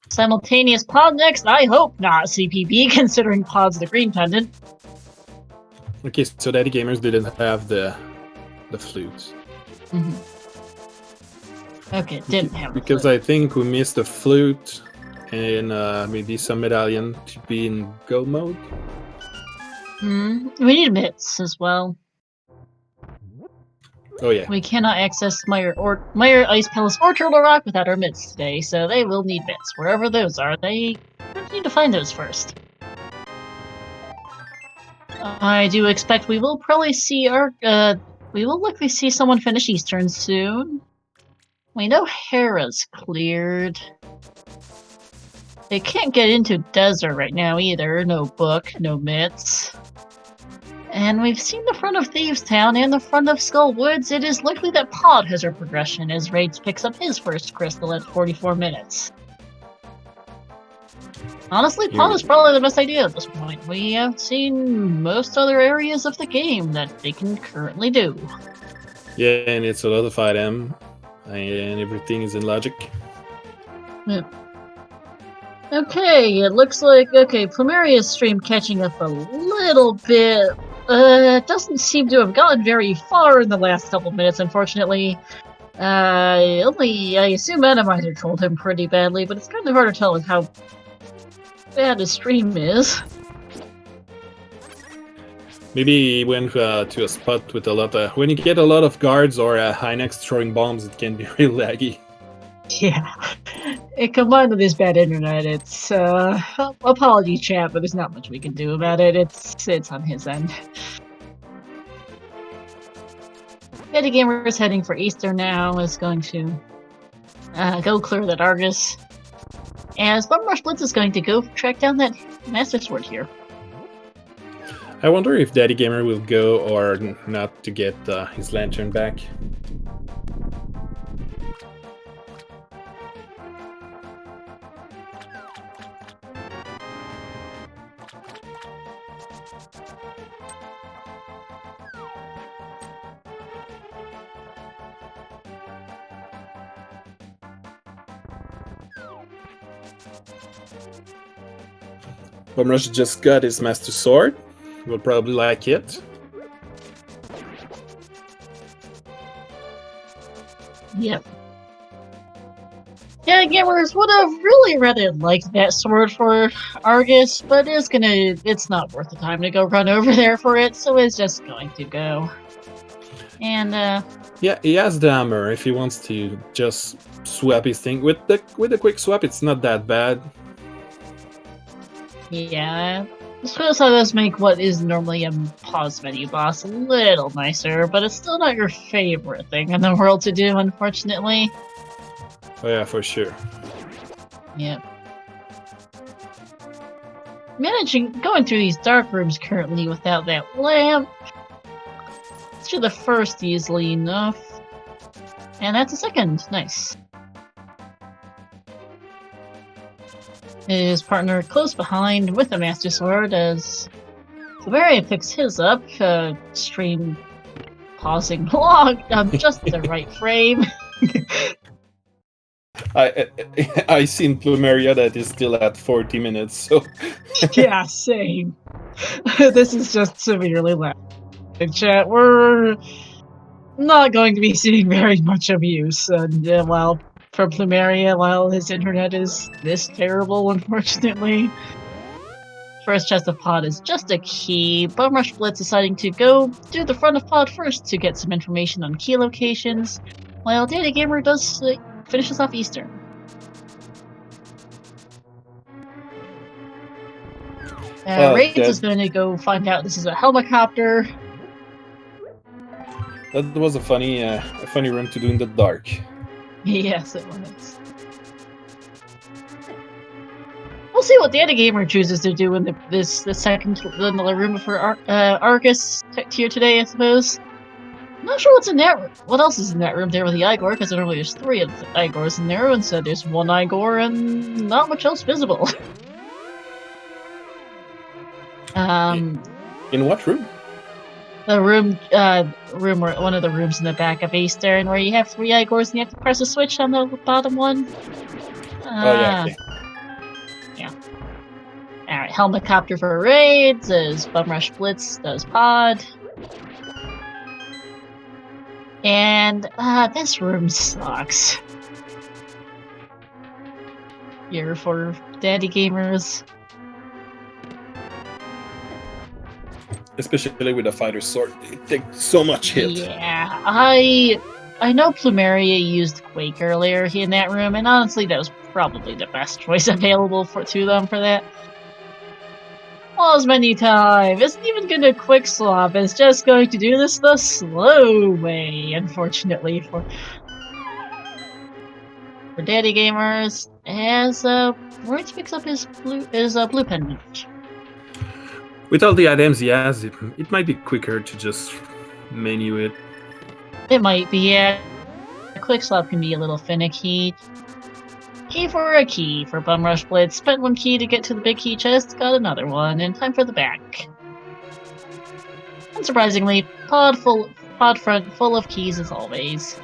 Simultaneous pod next? I hope not, CPB, considering pod's the green pendant. Okay, so TheDaddyGamers didn't have the flute. Mm-hmm. Okay, didn't have because I think we missed the flute and maybe some medallion to be in go mode. We need mitts as well. Oh yeah. We cannot access Meyer Ice Palace or Turtle Rock without our mitts today, so they will need mitts. Wherever those are, they need to find those first. I do expect we will probably see we will likely see someone finish Eastern soon. We know Hera's cleared. They can't get into Desert right now either. No book, no mitts. And we've seen the front of Thieves Town and the front of Skull Woods. It is likely that Pod has her progression as Rhades picks up his first crystal at 44 minutes. Honestly, Pod is probably the best idea at this point. We have seen most other areas of the game that they can currently do. Yeah, and it's a lot of item, and everything is in logic. Yeah. Okay, it looks like, Plumeria's stream catching up a little bit. Doesn't seem to have gotten very far in the last couple minutes, unfortunately. I assume Atomizer trolled him pretty badly, but it's kind of hard to tell with how bad his stream is. Maybe he went to a spot with a lot of... When you get a lot of guards or Hynex throwing bombs, it can be really laggy. Yeah. It combined with his bad internet, it's apology chat, but there's not much we can do about it. It's on his end. TheDaddyGamers is heading for Eastern now, is going to go clear that Argus. As BumRushBlitz is going to go track down that Master Sword here. I wonder if TheDaddyGamer will go or not to get his lantern back. BumRush just got his Master Sword. We'll probably like it. Yep. Yeah, gamers would have really rather liked that sword for Argus, but it's not worth the time to go run over there for it, so it's just going to go. And yeah, he has the hammer if he wants to just swap his thing. With the quick swap, it's not that bad. Yeah, I suppose that does make what is normally a pause menu boss a little nicer, but it's still not your favorite thing in the world to do, unfortunately. Oh yeah, for sure. Yep. Going through these dark rooms currently without that lamp. Let's do the first easily enough. And that's a second. Nice. His partner close behind with the Master Sword as Plumeria picks his up, stream pausing log on just the right frame. I seen Plumeria that is still at 40 minutes, so... Yeah, same. This is just severely loud. In chat, we're not going to be seeing very much abuse, and from Plumeria, while his internet is this terrible, unfortunately. First chest of pod is just a key. BumRushBlitz deciding to go do the front of pod first to get some information on key locations, while TheDaddyGamer does finishes off Eastern. Rhades is going to go find out this is a helicopter. That was a funny room to do in the dark. Yes, it was. We'll see what TheDaddyGamer chooses to do in the second room for Argus here today, I suppose. I'm not sure what's in that room. What else is in that room there with the Igor? Because normally there's 3 of the Igors in there, and so there's 1 Igor and not much else visible. In what room? one of the rooms in the back of Eastern, where you have 3 Igors and you have to press a switch on the bottom one. Oh yeah, okay. Yeah. Alright, Helicopter for Rhades, does BumRushBlitz, does Pod. And, this room sucks. Here for Daddy Gamers. Especially with a fighter sword, it takes so much hit. Yeah, I know Plumeria used Quake earlier in that room, and honestly, that was probably the best choice available to them for that. As many times. Isn't even gonna quick swap. It's just going to do this the slow way, unfortunately for Daddy Gamers. As Rhades picks up his blue pendant. With all the items he has, it might be quicker to just menu it. It might be, yeah. Quick swap can be a little finicky. Key for a key for BumRushBlitz. Spent 1 key to get to the big key chest, got another one, and time for the back. Unsurprisingly, pod front full of keys as always.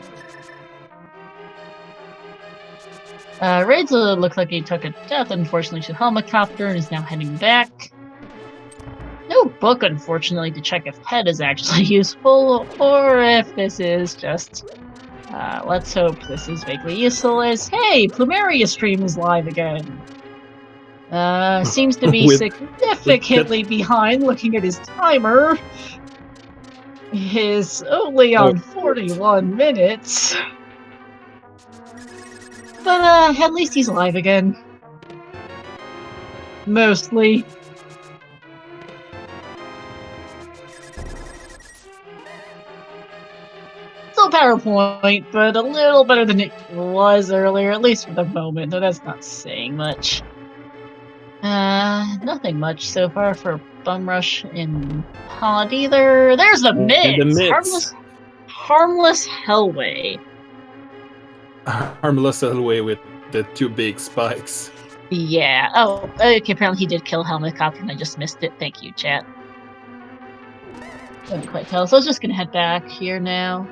Rhades looked like he took a death, unfortunately, to Helicopter and is now heading back. No book, unfortunately, to check if head is actually useful, or if this is just... let's hope this is vaguely useful as, hey, Plumeria stream is live again! Seems to be significantly behind looking at his timer. He's only on 41 minutes. But, at least he's alive again. Mostly. Still PowerPoint, but a little better than it was earlier, at least for the moment, though that's not saying much. Nothing much so far for BumRush in Pod either. There's the Mids! Harmless Hellway. Harmless Hellway with the 2 big spikes. Yeah. Oh, okay, apparently he did kill Helicopter and I just missed it. Thank you, chat. Couldn't quite tell, so I was just gonna head back here now.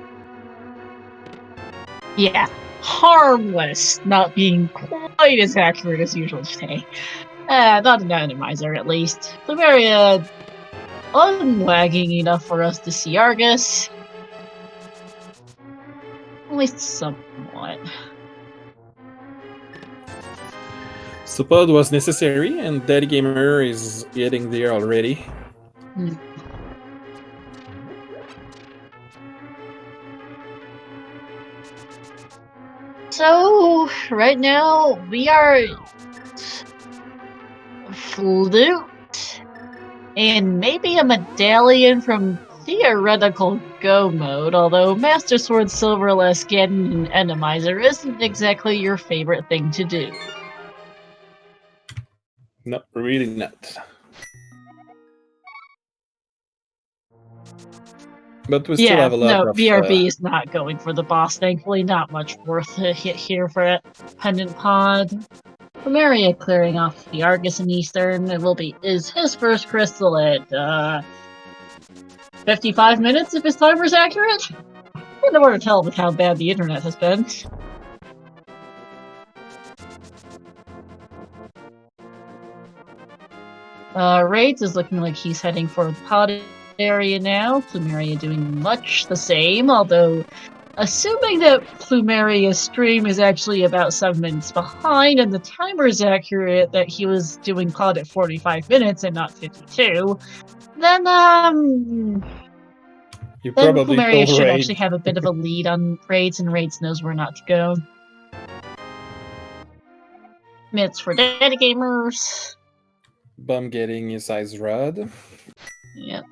Yeah. Harmless, not being quite as accurate as usual today. Not an anonymizer, at least. Plumeria unlagging enough for us to see Argus. At least somewhat. Support was necessary, and Daddy Gamer is getting there already. So, right now, we are Flute and maybe a medallion from theoretical Go mode, although Master Sword, Silverless, Ganon, and Enemizer isn't exactly your favorite thing to do. No, really not. But we still have a lot of... BRB is not going for the boss, thankfully. Not much worth a hit here for it. Pendant Pod. Plumeria clearing off the Argus in Eastern. It is his first crystal at 55 minutes if his timer's accurate? I don't know where to tell with how bad the internet has been. Rhades is looking like he's heading for the pod area now. Plumeria doing much the same, although assuming that Plumeria's stream is actually about 7 minutes behind and the timer is accurate that he was doing pod at 45 minutes and not 52, then Plumeria should actually have a bit of a lead on Rhades, and Rhades knows where not to go. Mitts for Daddy Gamers. Bum getting his eyes rod. Yep.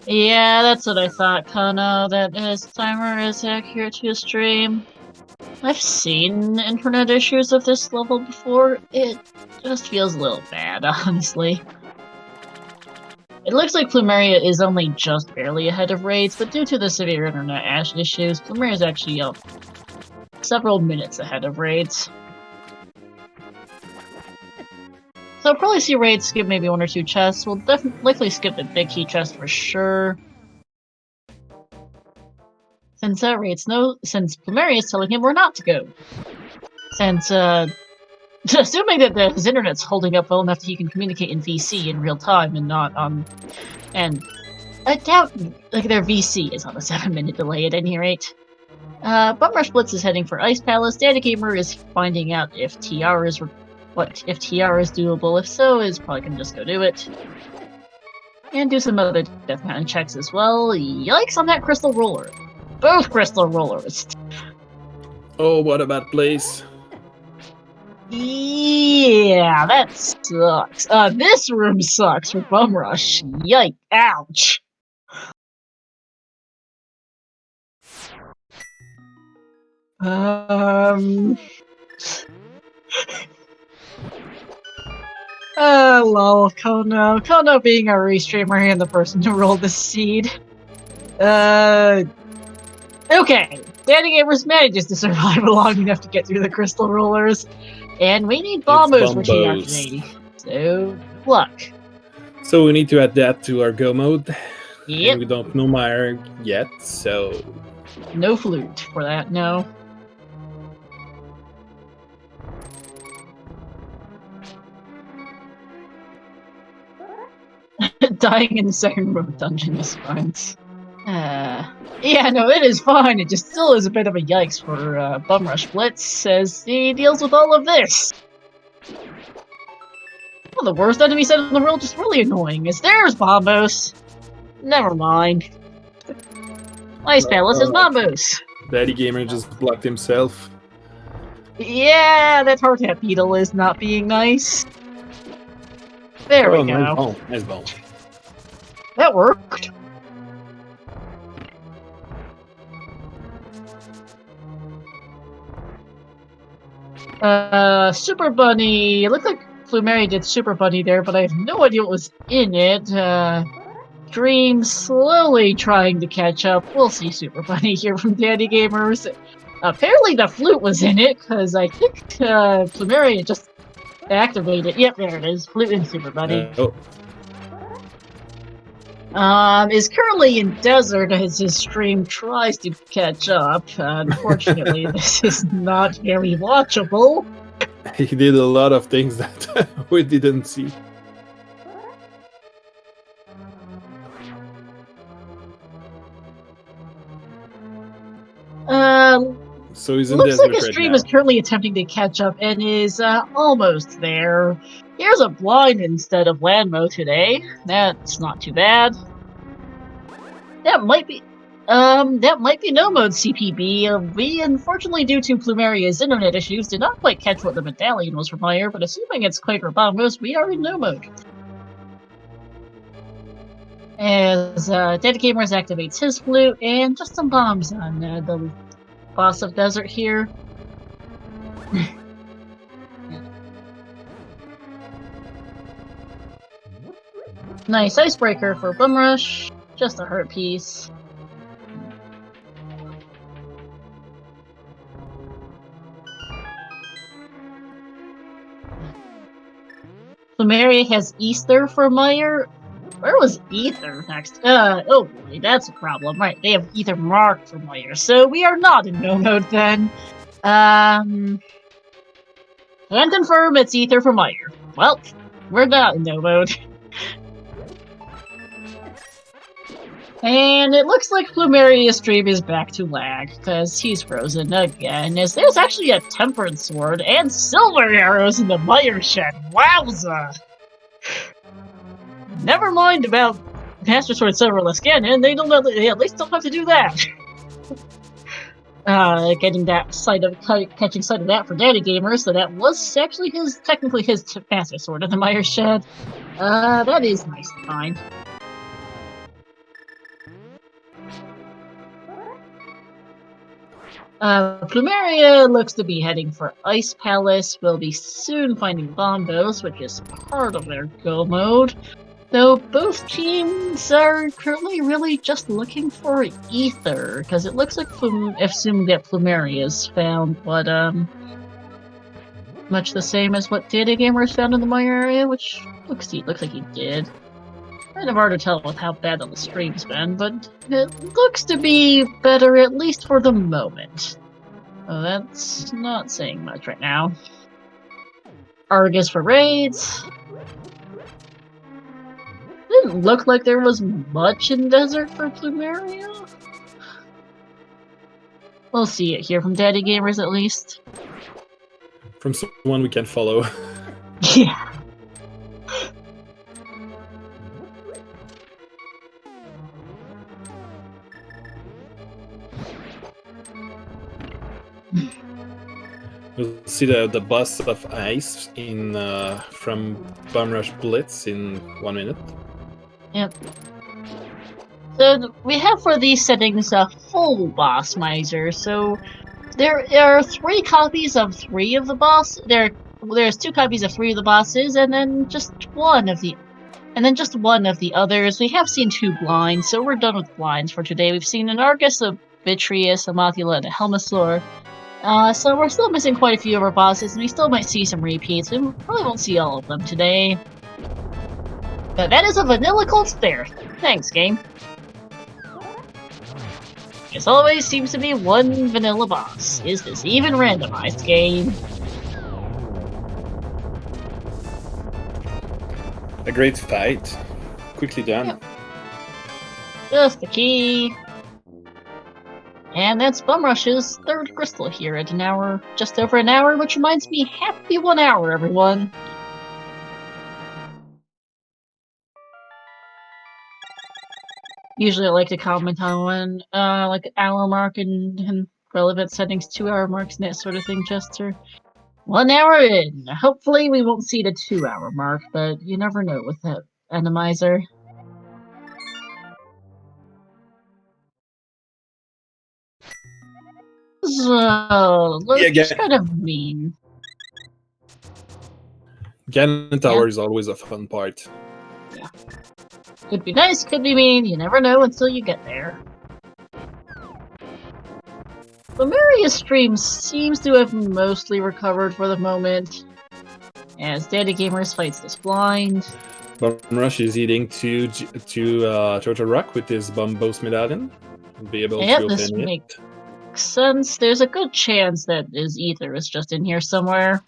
Yeah, that's what I thought, Kano, that his timer is accurate to his stream. I've seen internet issues of this level before. It just feels a little bad, honestly. It looks like Plumeria is only just barely ahead of Rhades, but due to the severe internet issues, Plumeria is actually up several minutes ahead of Rhades. So we'll probably see Rhades skip maybe 1 or 2 chests. We'll likely skip the big key chest for sure. Since since Plumeria is telling him we're not to go. Since assuming that his internet's holding up well enough that he can communicate in VC in real time and not and I doubt like their VC is on a 7-minute delay at any rate. BumRushBlitz is heading for Ice Palace. DaddyGamer is finding out if TR is doable. If so, is probably gonna just go do it. And do some other death mountain checks as well. Yikes on that crystal roller. Both crystal rollers. Oh, what a bad place. Yeah, that sucks. This room sucks for BumRush. Yike. Ouch. Lol, Kono. Kono being a restreamer and the person who rolled the seed. Okay. DaddyGamers manages to survive long enough to get through the crystal rollers. And we need bombos for TR80. So, good luck. So we need to adapt to our go mode. Yep. And we don't know Meyer yet, so... No flute for that, no. Dying in the second room dungeon is fine. Yeah, no, it is fine. It just still is a bit of a yikes for BumRushBlitz as he deals with all of this. Well, the worst enemy set in the world, just really annoying. Is there's Bombos. Never mind. Ice Palace is Bombos. DaddyGamer just blocked himself. Yeah, that hard hat beetle is not being nice. There we go. Nice ball. That worked. Super Bunny. It looked like Plumeria did Super Bunny there, but I have no idea what was in it. Dream slowly trying to catch up. We'll see Super Bunny here from DaddyGamers. Apparently the flute was in it, because I think Plumeria just activated. Yep, there it is. Flute and Super Bunny. Is currently in desert as his stream tries to catch up. Unfortunately, this is not very watchable. He did a lot of things that we didn't see. So he's in looks desert like his right stream now. is currently attempting to catch up and is almost there. Here's a blind instead of Landmo today. That's not too bad. That might be no mode CPB. We unfortunately, due to Plumeria's internet issues, did not quite catch what the medallion was from Meyer, but assuming it's Quaker Bombos, we are in no mode. As DaddyGamers activates his flute and just some bombs on the boss of desert here. Nice icebreaker for BumRush. Just a hurt piece. Plumeria has Ether for Meyer. Where was Ether next? Oh boy, that's a problem. Right, they have Ether marked for Meyer, so we are not in no mode then. Can confirm it's Ether for Meyer. Well, we're not in no mode. And it looks like Plumeria's stream is back to lag, because he's frozen again, as there's actually a Temperance Sword and silver arrows in the Meyer shed. Wowza! Never mind about Master Sword Silverless Cannon, they at least don't have to do that. Getting that catching sight of that for DaddyGamers, so that was actually technically his Master Sword in the Meyer shed. That is nice to find. Plumeria looks to be heading for Ice Palace. We'll be soon finding Bombos, which is part of their go mode. Though both teams are currently really just looking for Ether, because it looks like assuming that Plumeria is found, but much the same as what TheDaddyGamers found in the my area, which looks like he did. Kind of hard to tell with how bad the stream's been, but it looks to be better at least for the moment. Well, that's not saying much right now. Argus for Rhades. Didn't look like there was much in Desert for Plumeria. We'll see it here from TheDaddyGamers at least. From someone we can follow. Yeah. We'll see the boss of ice in from BumRushBlitz in 1 minute. Yep. So we have for these settings a full boss miser. So there are 3 copies of 3 of the boss. There's 2 copies of 3 of the bosses, and then just one of the others. We have seen 2 blinds, so we're done with blinds for today. We've seen an Argus, a Vitreous, a Mothula, and a Helmasaur. So we're still missing quite a few of our bosses, and we still might see some repeats. We probably won't see all of them today. But that is a vanilla cold stare. Thanks, game. As always, seems to be one vanilla boss. Is this even randomized, game? A great fight. Quickly done. Yep. Just the key. And that's BumRush's 3rd crystal here at an hour, just over an hour, which reminds me, happy 1 hour, everyone. Usually I like to comment on when, like, hour mark and relevant settings, 2 hour marks and that sort of thing, just to 1 hour in. Hopefully we won't see the 2 hour mark, but you never know with that randomizer. So, looks kind of mean. Ganon Tower is always a fun part. Yeah. Could be nice, could be mean, you never know until you get there. Plumeria's stream seems to have mostly recovered for the moment, as TheDaddyGamers fights this blind. BumRush is eating to Turtle Rock with his Boss medallion. Be able to open this it. makes sense. There's a good chance that his ether is just in here somewhere.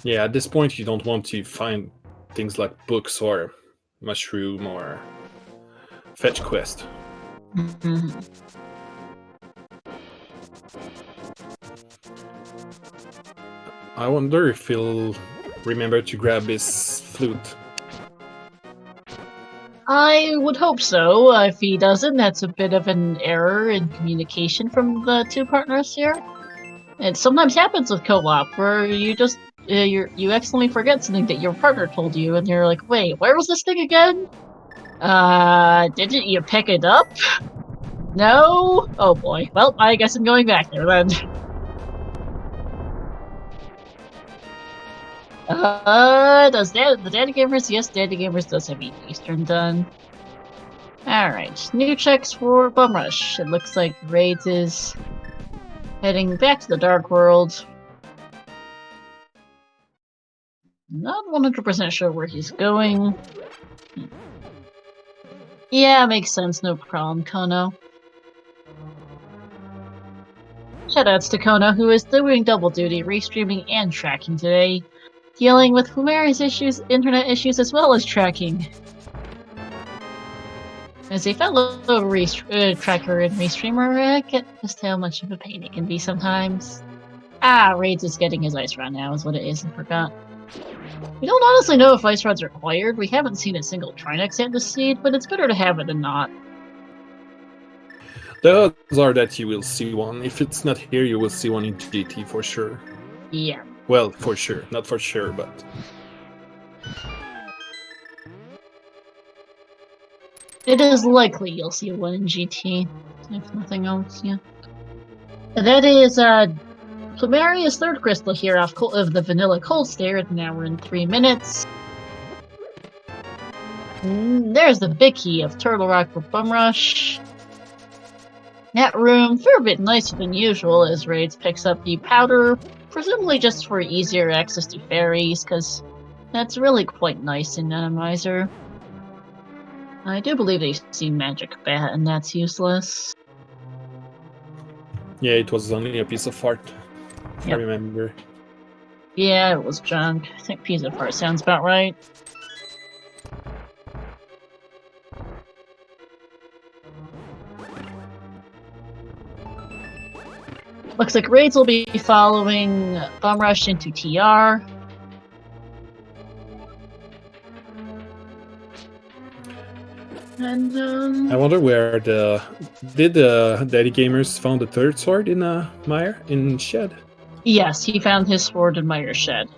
Yeah, at this point you don't want to find things like books or mushroom or fetch quest. I wonder if he'll remember to grab his flute. I would hope so. If he doesn't, that's a bit of an error in communication from the 2 partners here. It sometimes happens with co-op, where you just you accidentally forget something that your partner told you, and you're like, wait, where was this thing again? Didn't you pick it up? No? Oh boy. Well, I guess I'm going back there then. Does the TheDaddyGamers? Yes, TheDaddyGamers does have Eastern done. Alright, new checks for BumRush. It looks like Rhades is heading back to the Dark World. Not 100% sure where he's going. Yeah, makes sense, no problem, Kono. Shoutouts to Kono, who is doing double duty, restreaming and tracking today. Dealing with Plumeria's issues, internet issues, as well as tracking. As a fellow tracker and restreamer, I get just how much of a pain it can be sometimes. Rhades is getting his ice rod now, is what it is, and forgot. We don't honestly know if ice rod's required. We haven't seen a single Trinex at the seed, but it's better to have it than not. The odds are that you will see one. If it's not here, you will see one in GT for sure. Yeah. Well, for sure. Not for sure, but... It is likely you'll see one in GT, if nothing else, yeah. That is, Plumeria's 3rd crystal here of the Vanilla Cold Stare at an hour and 3 minutes. There's the big key of Turtle Rock for BumRush. That room, fair bit nicer than usual as Rhades picks up the powder, presumably just for easier access to fairies, because that's really quite nice in Animizer. I do believe they've seen Magic Bat, and that's useless. Yeah, it was only a piece of art, if I remember. Yeah, it was junk. I think piece of art sounds about right. Looks like Rhades will be following BumRush into TR. And I wonder where did the Daddy Gamers found the third sword in Meyer in Shed? Yes, he found his sword in Meyer's shed.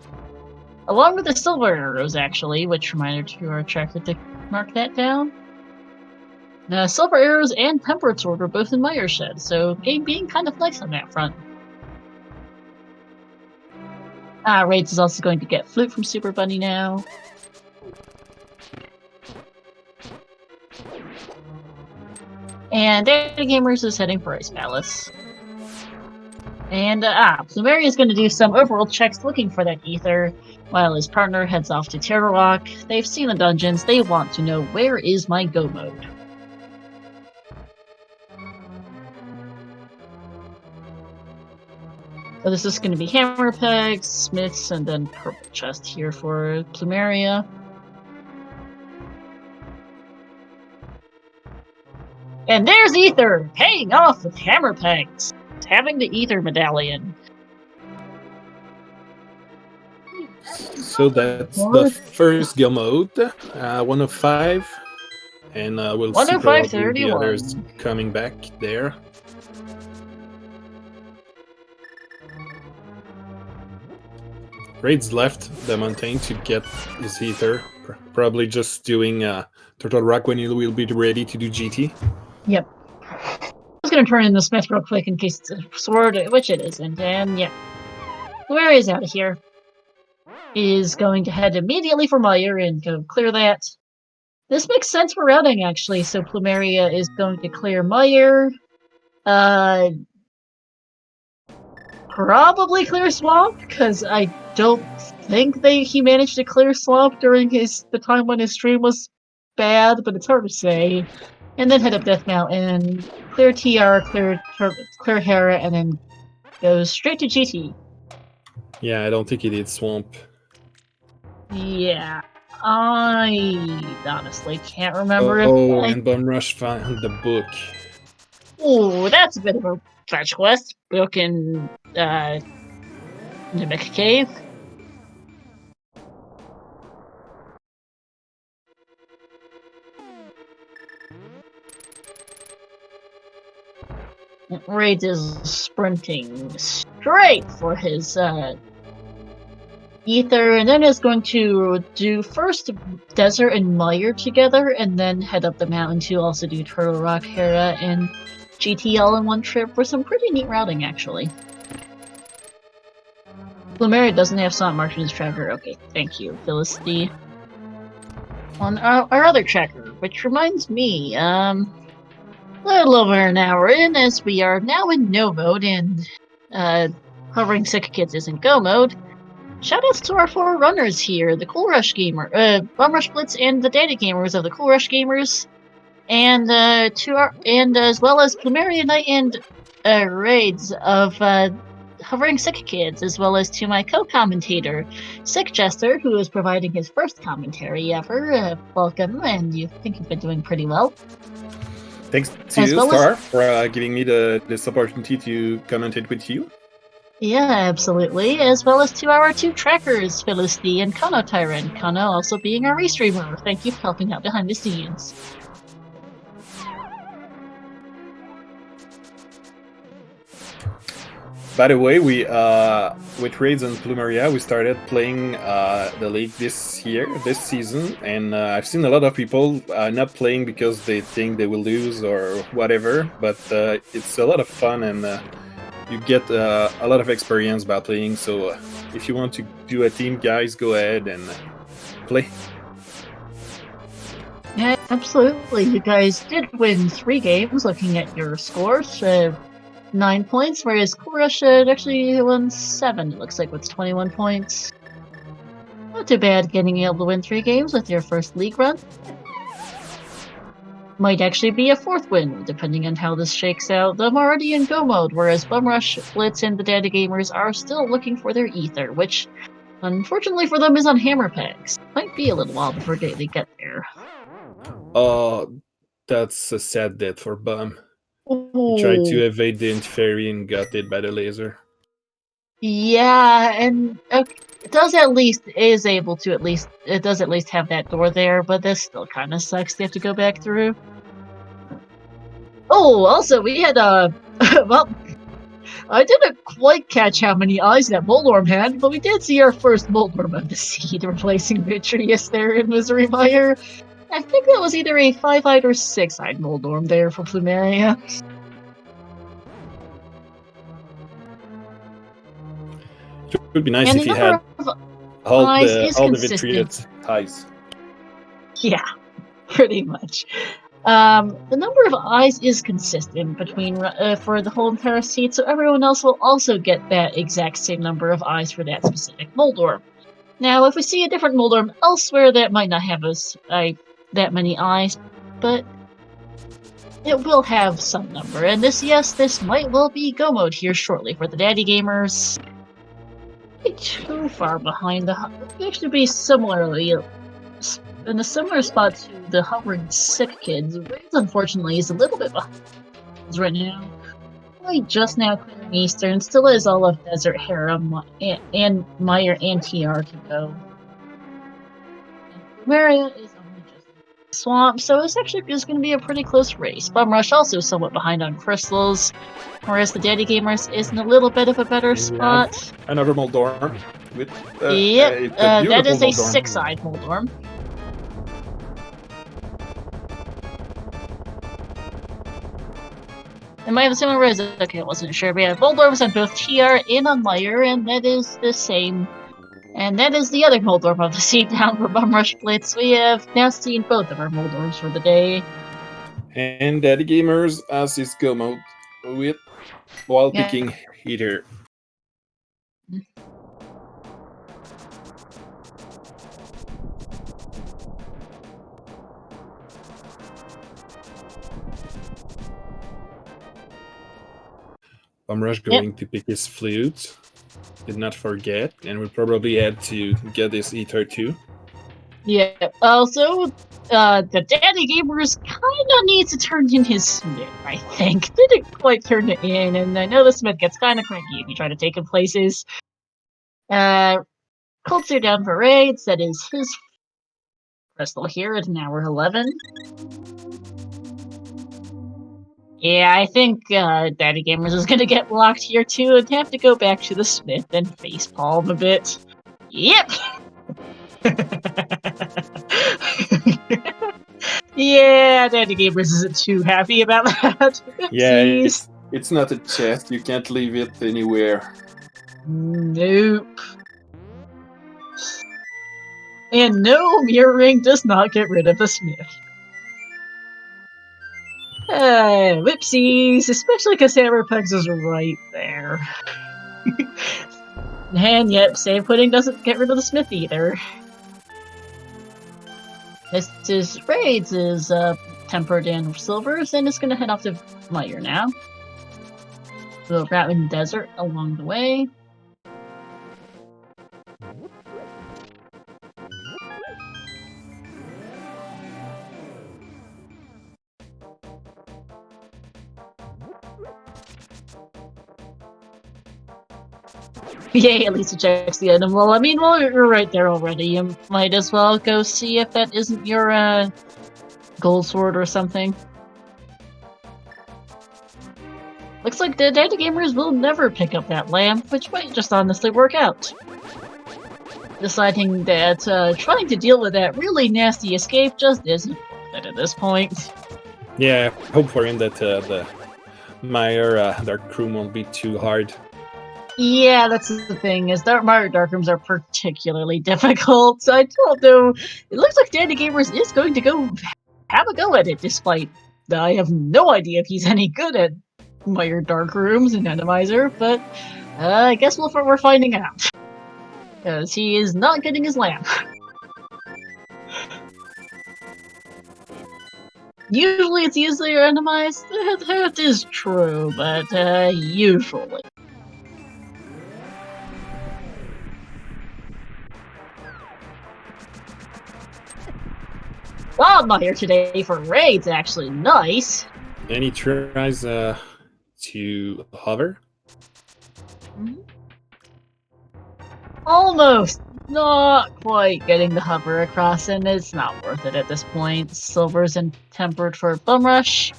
Along with the silver arrows, actually, which reminded to our tracker to mark that down. Silver arrows and tempered sword were both in Meyer's shed, so game being kind of nice on that front. Rhades is also going to get Flute from Super Bunny now. And TheDaddyGamers is heading for Ice Palace. And Plumeria is going to do some overworld checks looking for that ether, while his partner heads off to Terror Rock. They've seen the dungeons, they want to know where is my go mode. So this is going to be hammer pegs, smiths, and then purple chest here for Plumeria. And there's Ether, paying off with hammer pegs, having the Ether medallion. So that's the first go mode, 1 of 5, and we'll see probably the others coming back there. Rhades left the mountain to get his ether, probably just doing Turtle Rock when he will be ready to do GT. Yep. I was going to turn in the smith real quick in case it's a sword, which it isn't, and yeah. Plumeria is out of here. Is going to head immediately for Meyer and go clear that. This makes sense for routing, actually, so Plumeria is going to clear Meyer. Probably clear Swamp, because I don't think he managed to clear Swamp during the time when his stream was bad, but it's hard to say. And then head up Death Mountain, clear TR, clear Hera, and then goes straight to GT. Yeah, I don't think he did Swamp. Yeah, I honestly can't remember. And BumRush found the book. Oh, that's a bit of a fetch quest. Book in Mimic Cave. Rhades is sprinting straight for his ether, and then is going to do first Desert and Meyer together, and then head up the mountain to also do Turtle Rock, Hera, and GT all in one trip for some pretty neat routing, actually. Plumeria doesn't have Swamp marked in his tracker. Okay, thank you, Felicity. On our other tracker, which reminds me, a little over an hour in, as we are now in no mode, and hovering sick kids isn't go mode. Shoutouts to our 4 runners here, the Cool Rush Gamer, BumRushBlitz and the TheDaddyGamers of the Cool Rush Gamers, and as well as PlumeriaKnight and Rhades of Hovering Sick Kids, as well as to my co-commentator, Sick Jester, who is providing his first commentary ever. Welcome, and you think you've been doing pretty well. Thanks to you, Star, for giving me this opportunity to commentate with you. Yeah, absolutely. As well as to our 2 trackers, Felicity and Kano Tyrant. Kano also being our restreamer. Thank you for helping out behind the scenes. By the way, we with Rhades and Plumeria, we started playing the league this season, and I've seen a lot of people not playing because they think they will lose or whatever, but it's a lot of fun, and you get a lot of experience by playing, so if you want to do a team, guys, go ahead and play. Yeah, absolutely. You guys did win 3 games looking at your scores. 9 points, whereas Korush actually won 7, it looks like, with 21 points. Not too bad getting able to win 3 games with your first league run. Might actually be a 4th win, depending on how this shakes out. I'm already in go mode, whereas BumRushBlitz and the TheDaddyGamers are still looking for their ether, which, unfortunately for them, is on hammer pegs. Might be a little while before they get there. That's a sad death for Bum. Ooh. He tried to evade the Fairy and got hit by the laser. Yeah, and it does at least have that door there, but this still kind of sucks. They have to go back through. Oh, also we had well, I didn't quite catch how many eyes that Moldorm had, but we did see our first Moldorm of the seed, replacing Vitreous there in Misery Mire. I think that was either a 5-eyed or 6-eyed Moldorm there for Plumeria. It would be nice And if you had all the Vitreous eyes. Yeah, pretty much. The number of eyes is consistent between for the whole entire seed, so everyone else will also get that exact same number of eyes for that specific Moldorm. Now, if we see a different Moldorm elsewhere, that might not have that many eyes, but it will have some number. And this might well be go mode here shortly for the TheDaddyGamers. Not too far behind the. It actually be similarly in a similar spot to the hovering sick kids. Rhades, unfortunately, is a little bit behind right now. Only just now clearing Eastern, still is all of Desert Harem and Mire and TR to go. Plumeria is only just in the swamp, so it's actually just going to be a pretty close race. BumRush also somewhat behind on crystals, whereas the TheDaddyGamers is in a little bit of a better spot. Another Moldorm with yep, that is a Moldorm. 6-eyed Moldorm. It might have a similar res. Okay, I wasn't sure. But yeah, Moldorms on both TR and on Mire, and that is the same. And that is the other Moldorm of the seed down for BumRushBlitz. We have now seen both of our Moldorms for the day. And TheDaddyGamers as his go mode with while picking Heater. BumRush going to pick his flute. Did not forget, and we probably had to get his ether too. Yeah. Also, the TheDaddyGamers kind of needs to turn in his Smith, I think. Didn't quite turn it in, and I know the Smith gets kind of cranky if you try to take him places. Colts are down for Rhades. That is his crystal here at an hour 11. Yeah, I think TheDaddyGamers is going to get blocked here too and have to go back to the Smith and facepalm a bit. Yep! Yeah, TheDaddyGamers isn't too happy about that. Yeah, it's not a chest. You can't leave it anywhere. Nope. And no, Mirror Ring does not get rid of the Smith. Whoopsies, especially because Hammer Pegs is right there. And yet, Save Pudding doesn't get rid of the Smith either. This is Rhades is tempered in silvers, and it's gonna head off to Mire now. We'll route in the desert along the way. Yay, at least it checks the item. Well, I mean, while you're right there already, you might as well go see if that isn't your gold sword or something. Looks like the TheDaddyGamers will never pick up that lamp, which might just honestly work out. Deciding that trying to deal with that really nasty escape just isn't worth it at this point. Yeah, hope for him that the Mire Dark Room won't be too hard. Yeah, that's the thing, is Mire Dark Rooms are particularly difficult. I don't know. It looks like TheDaddyGamers is going to go have a go at it, despite I have no idea if he's any good at Meyer Dark Rooms and Randomizer, but I guess we're finding out. Because he is not getting his lamp. Usually it's easily randomized. That is true, but usually. Wildfire today for Rhades, actually. Nice. And he tries to hover. Almost. Not quite getting the hover across, and it's not worth it at this point. Silver's and tempered for BumRush.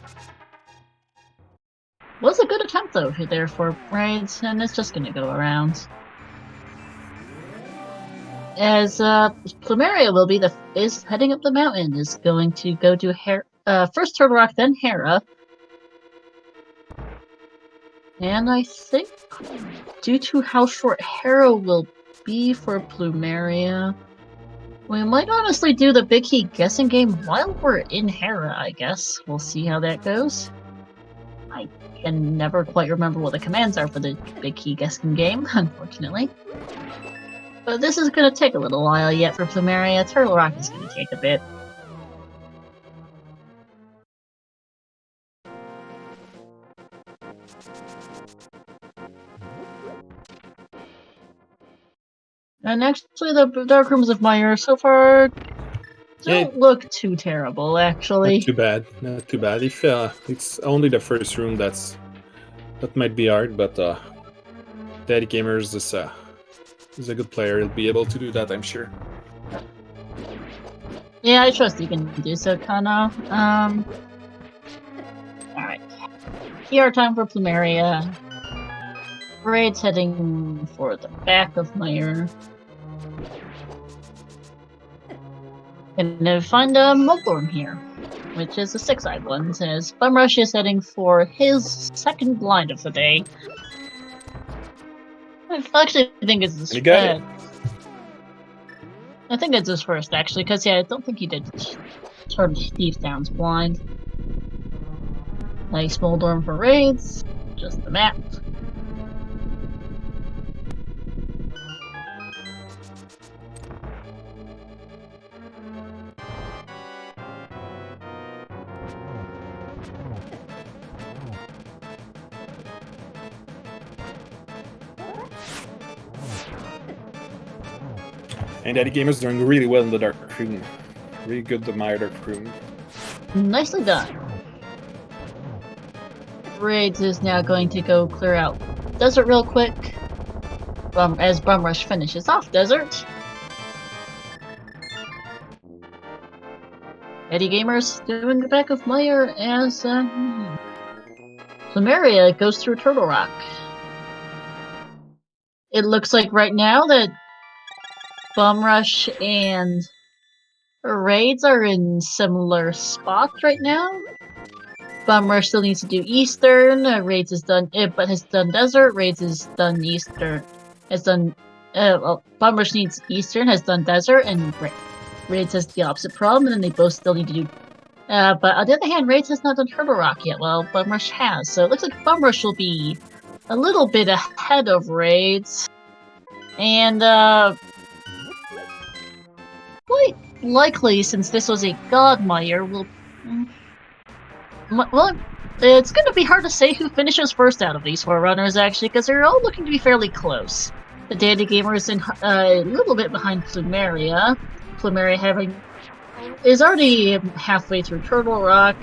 Was a good attempt though there for Rhades, and it's just gonna go around. As Plumeria will be is heading up the mountain, is going to go to first Turtle Rock, then Hera. And I think due to how short Hera will be for Plumeria, we might honestly do the Big Key guessing game while we're in Hera, I guess. We'll see how that goes. I can never quite remember what the commands are for the Big Key guessing game, unfortunately. But this is going to take a little while yet for Plumeria. Turtle Rock is going to take a bit. And actually, the Dark Rooms of Meyer so far don't look too terrible, actually. Not too bad. Not too bad. If it's only the first room that might be hard, but TheDaddyGamers is a good player. He'll be able to do that, I'm sure. Yeah, I trust you can do so, Kano. Alright. PR time for Plumeria. Rhades heading for the back of Meyer. And then find a Multhorn here, which is a 6-eyed one, as BumRush is heading for his second blind of the day. I actually think it's his first. I think it's his first, actually, because yeah, I don't think he did turn Steve Downs blind. Nice Multhorn for Rhades, just the map. And TheDaddyGamers doing really well in the Dark Room. Really good the Meyer Dark Room. Nicely done. Rhades is now going to go clear out Desert real quick. As BumRush finishes off Desert. TheDaddyGamers doing the back of Meyer as Plumeria goes through Turtle Rock. It looks like right now that BumRush and Rhades are in similar spots right now. BumRush still needs to do Eastern. Rhades is done it, but has done Desert. Rhades is done Eastern. Has done. Well, BumRush needs Eastern, has done Desert, and Rhades has the opposite problem, and then they both still need to do. But on the other hand, Rhades has not done Turtle Rock yet. Well, BumRush has, so it looks like BumRush will be a little bit ahead of Rhades, and quite likely, since this was a God Meyer, will. Well, it's going to be hard to say who finishes first out of these 4 runners, actually, because they're all looking to be fairly close. TheDaddyGamers in a little bit behind Plumeria. Plumeria is already halfway through Turtle Rock,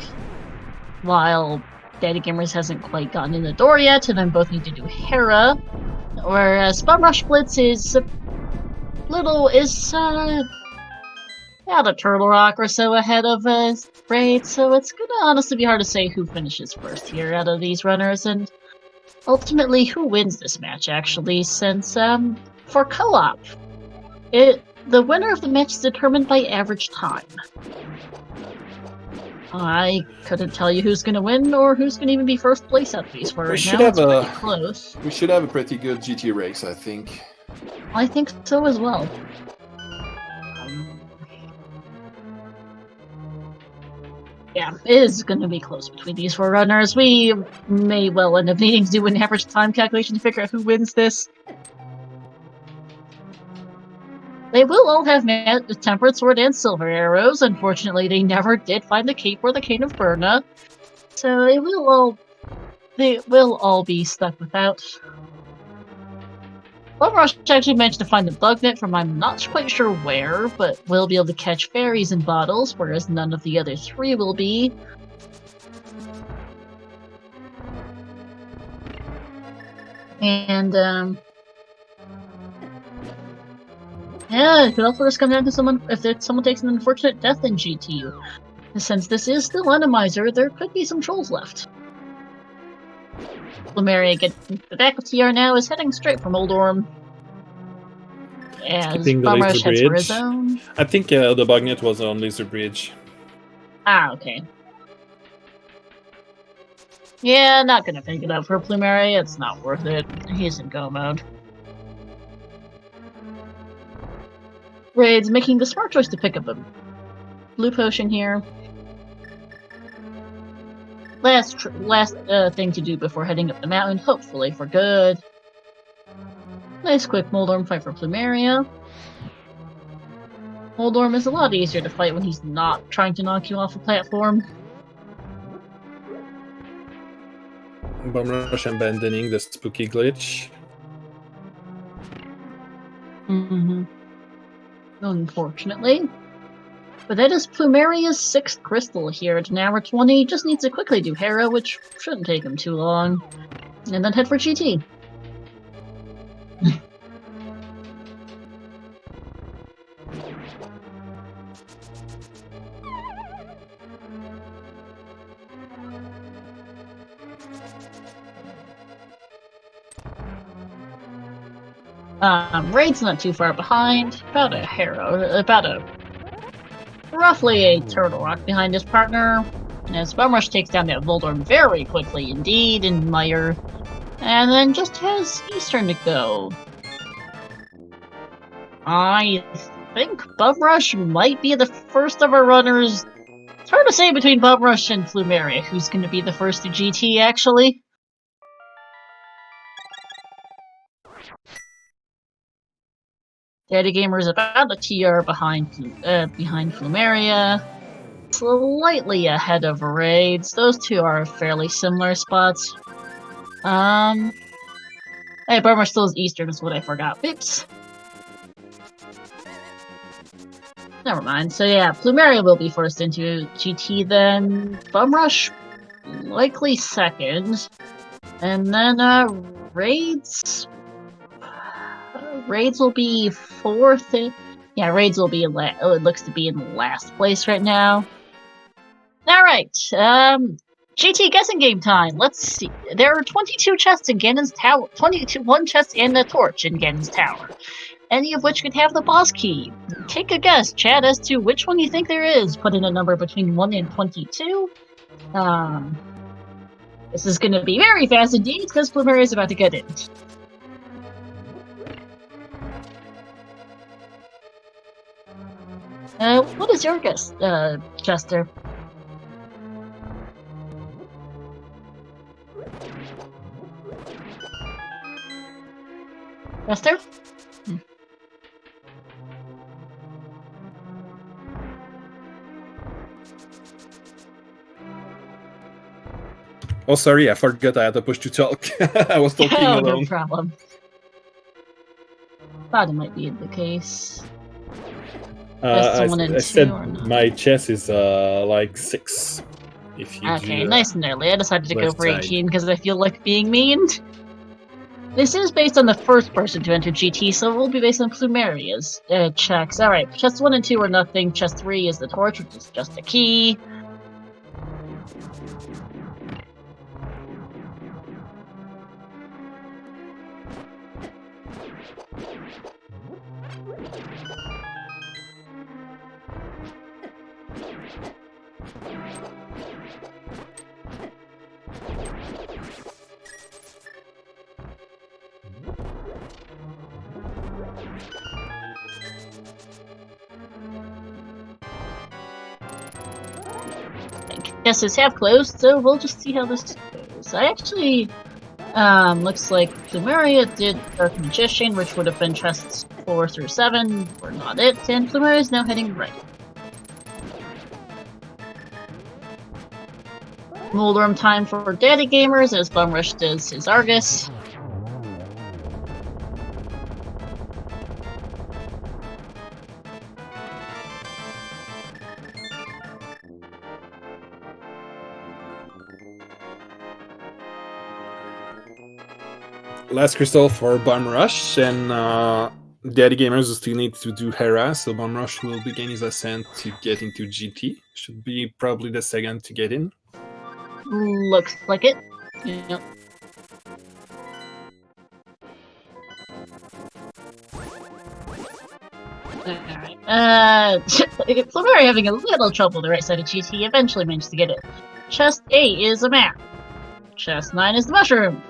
while TheDaddyGamers hasn't quite gotten in the door yet, and then both need to do Hera. Whereas BumRushBlitz is about a Turtle Rock or so ahead of Rhades, so it's gonna honestly be hard to say who finishes first here out of these runners, and ultimately who wins this match, actually, since for co-op, the winner of the match is determined by average time. I couldn't tell you who's gonna win or who's gonna even be first place out of these 4 right now. It's pretty close. We should have a pretty good GT race, I think. I think so as well. Yeah, it is going to be close between these four runners. We may well end up needing to do an average time calculation to figure out who wins this. They will all have Tempered Sword and Silver Arrows. Unfortunately, they never did find the Cape or the Cane of Berna, so they will all be stuck without. BumRush actually managed to find the bug net from I'm not quite sure where, but will be able to catch fairies in bottles, whereas none of the other three will be. And, yeah, it could also just come down to someone takes an unfortunate death in GT. Since this is still Randomizer, there could be some trolls left. Plumeria getting the back of TR now is heading straight from Old Orm. As Skipping the BumRush laser heads for his bridge. own. I think the bugnet was on laser bridge. Ah, okay. Yeah, not gonna pick it up for Plumeria. It's not worth it. He's in go mode. Rhades making the smart choice to pick up a blue potion here. Last thing to do before heading up the mountain, hopefully for good. Nice quick Moldorm fight for Plumeria. Moldorm is a lot easier to fight when he's not trying to knock you off a platform. BumRush abandoning the spooky glitch. Unfortunately. But that is Plumeria's 6th crystal here at an hour 20. Just needs to quickly do Hera, which shouldn't take him too long. And then head for GT. Rhades not too far behind. About roughly a Turtle Rock behind his partner. As BumRush takes down that Voldorm very quickly indeed in Mire. And then just has Eastern to go. I think BumRush might be the first of our runners. It's hard to say between BumRush and Plumeria who's going to be the first to GT, actually. TheDaddyGamers about a TR behind Plumeria. Slightly ahead of Rhades. Those two are fairly similar spots. Hey, BumRush still is Eastern is what I forgot. Oops. Never mind. So yeah, Plumeria will be first into GT, then BumRush likely second, and then Rhades will be fourth. Yeah, Rhades will be it looks to be in last place right now. All right, GT guessing game time. Let's see. There are 22 chests in Ganon's Tower. 1 chest and a torch in Ganon's Tower. Any of which could have the boss key. Take a guess, chat, as to which one you think there is. Put in a number between 1 and 22. This is going to be very fast indeed, because Plumeria is about to get in. What is your guess, Chester? Chester? Oh, sorry, I forgot I had to push to talk. I was talking alone. No problem. Thought it might be the case. I said my chess is like 6. If you okay, do, nice and early. I decided to go for side. 18 because I feel like being mean. This is based on the first person to enter GT, so it will be based on Plumeria's checks. Alright, chest 1 and 2 are nothing. Chest 3 is the torch, which is just a key. guesses have closed, so we'll just see how this goes. I actually, looks like Plumeria did Dark Magician, which would have been chests 4 through 7, were not it, and Plumeria is now heading right. Moldorm time for Daddy Gamers as BumRush does his Argus. Last crystal for BumRush, and Daddy Gamers still need to do Hera, so BumRush will begin his ascent to get into GT. Should be probably the second to get in. Looks like it. Yep. Alright. Plumeria having a little trouble on the right side of GT, eventually managed to get it. Chest 8 is a map. Chest 9 is the mushroom.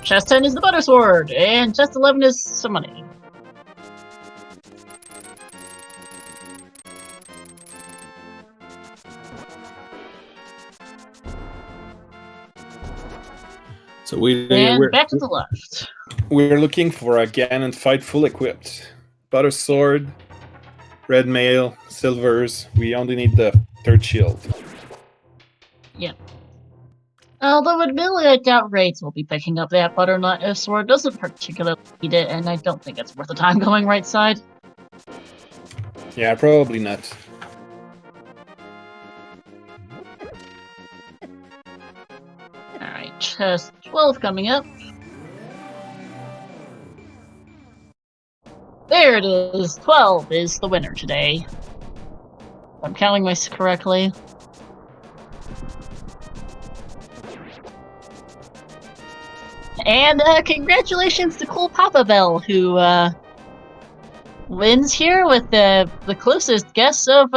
Chest 10 is the butter sword. And chest 11 is some money. So we're back to the left. We're looking for a Ganon fight full equipped. Butter sword, red mail, silvers. We only need the third shield. Yeah. Although admittedly, I doubt Rhades will be picking up that butter sword. Doesn't particularly need it, and I don't think it's worth the time going right side. Yeah, probably not. Alright, chest 12 coming up. There it is! 12 is the winner today. If I'm counting this correctly. And congratulations to Cool Papa Bell, who wins here with the closest guess of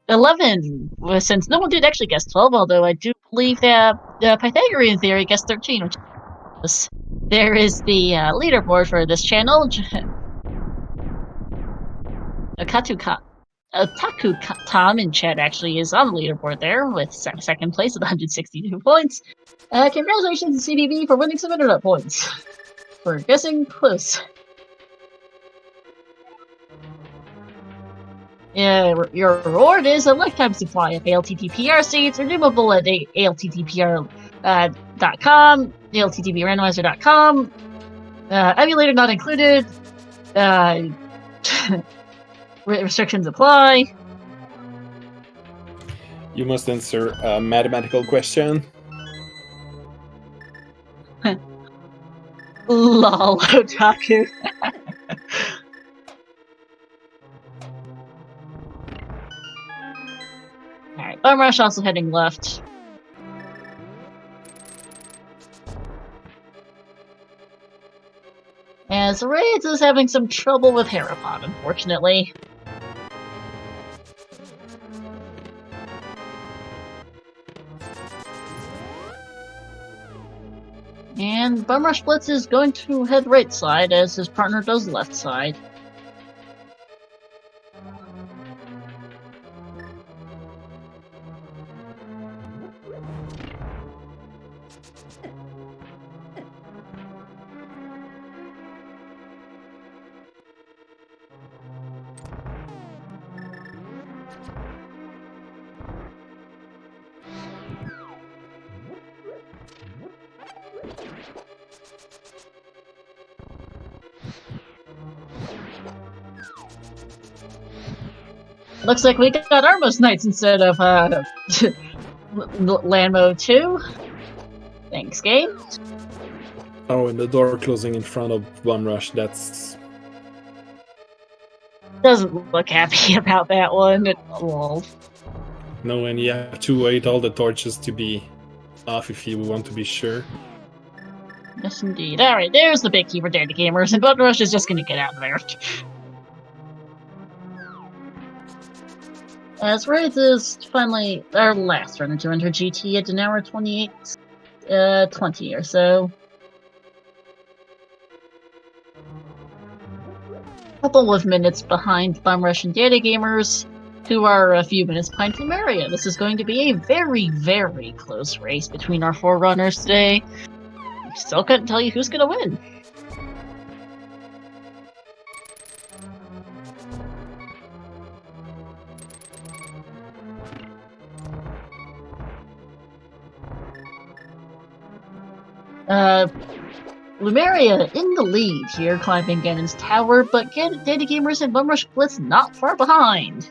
11. Since no one did actually guess 12, although I do believe that Pythagorean theory guessed 13, which is there is the leaderboard for this channel. Taku Tom in chat actually is on the leaderboard there with second place with 162 points. Congratulations to CDB for winning some internet points. For guessing close. Your reward is a lifetime supply of ALTTPR seeds, redeemable at ALTTPR.com, ALTTPRandomizer.com, emulator not included, restrictions apply. You must answer a mathematical question. Lol, otaku. Alright, BumRush also heading left. As Rhades is having some trouble with Herapod, unfortunately. And BumRushBlitz is going to head right side as his partner does left side. Looks like we got Armos Knights instead of Land Mode 2. Thanks, game. Oh, and the door closing in front of BumRush, that's... Doesn't look happy about that one. Lol. No, and you have to wait all the torches to be off if you want to be sure. Yes, indeed. Alright, there's the big key for Daddy Gamers, and BumRush is just gonna get out of there. As Rhades is finally our last runner to enter GT at an hour 28, 20 or so. Couple of minutes behind BumRush and Daddy Gamers, who are a few minutes behind Plumeria. This is going to be a very, very close race between our 4 runners today. Still couldn't tell you who's going to win. Plumeria in the lead here, climbing Ganon's tower, but DaddyGamers and BumRushBlitz not far behind.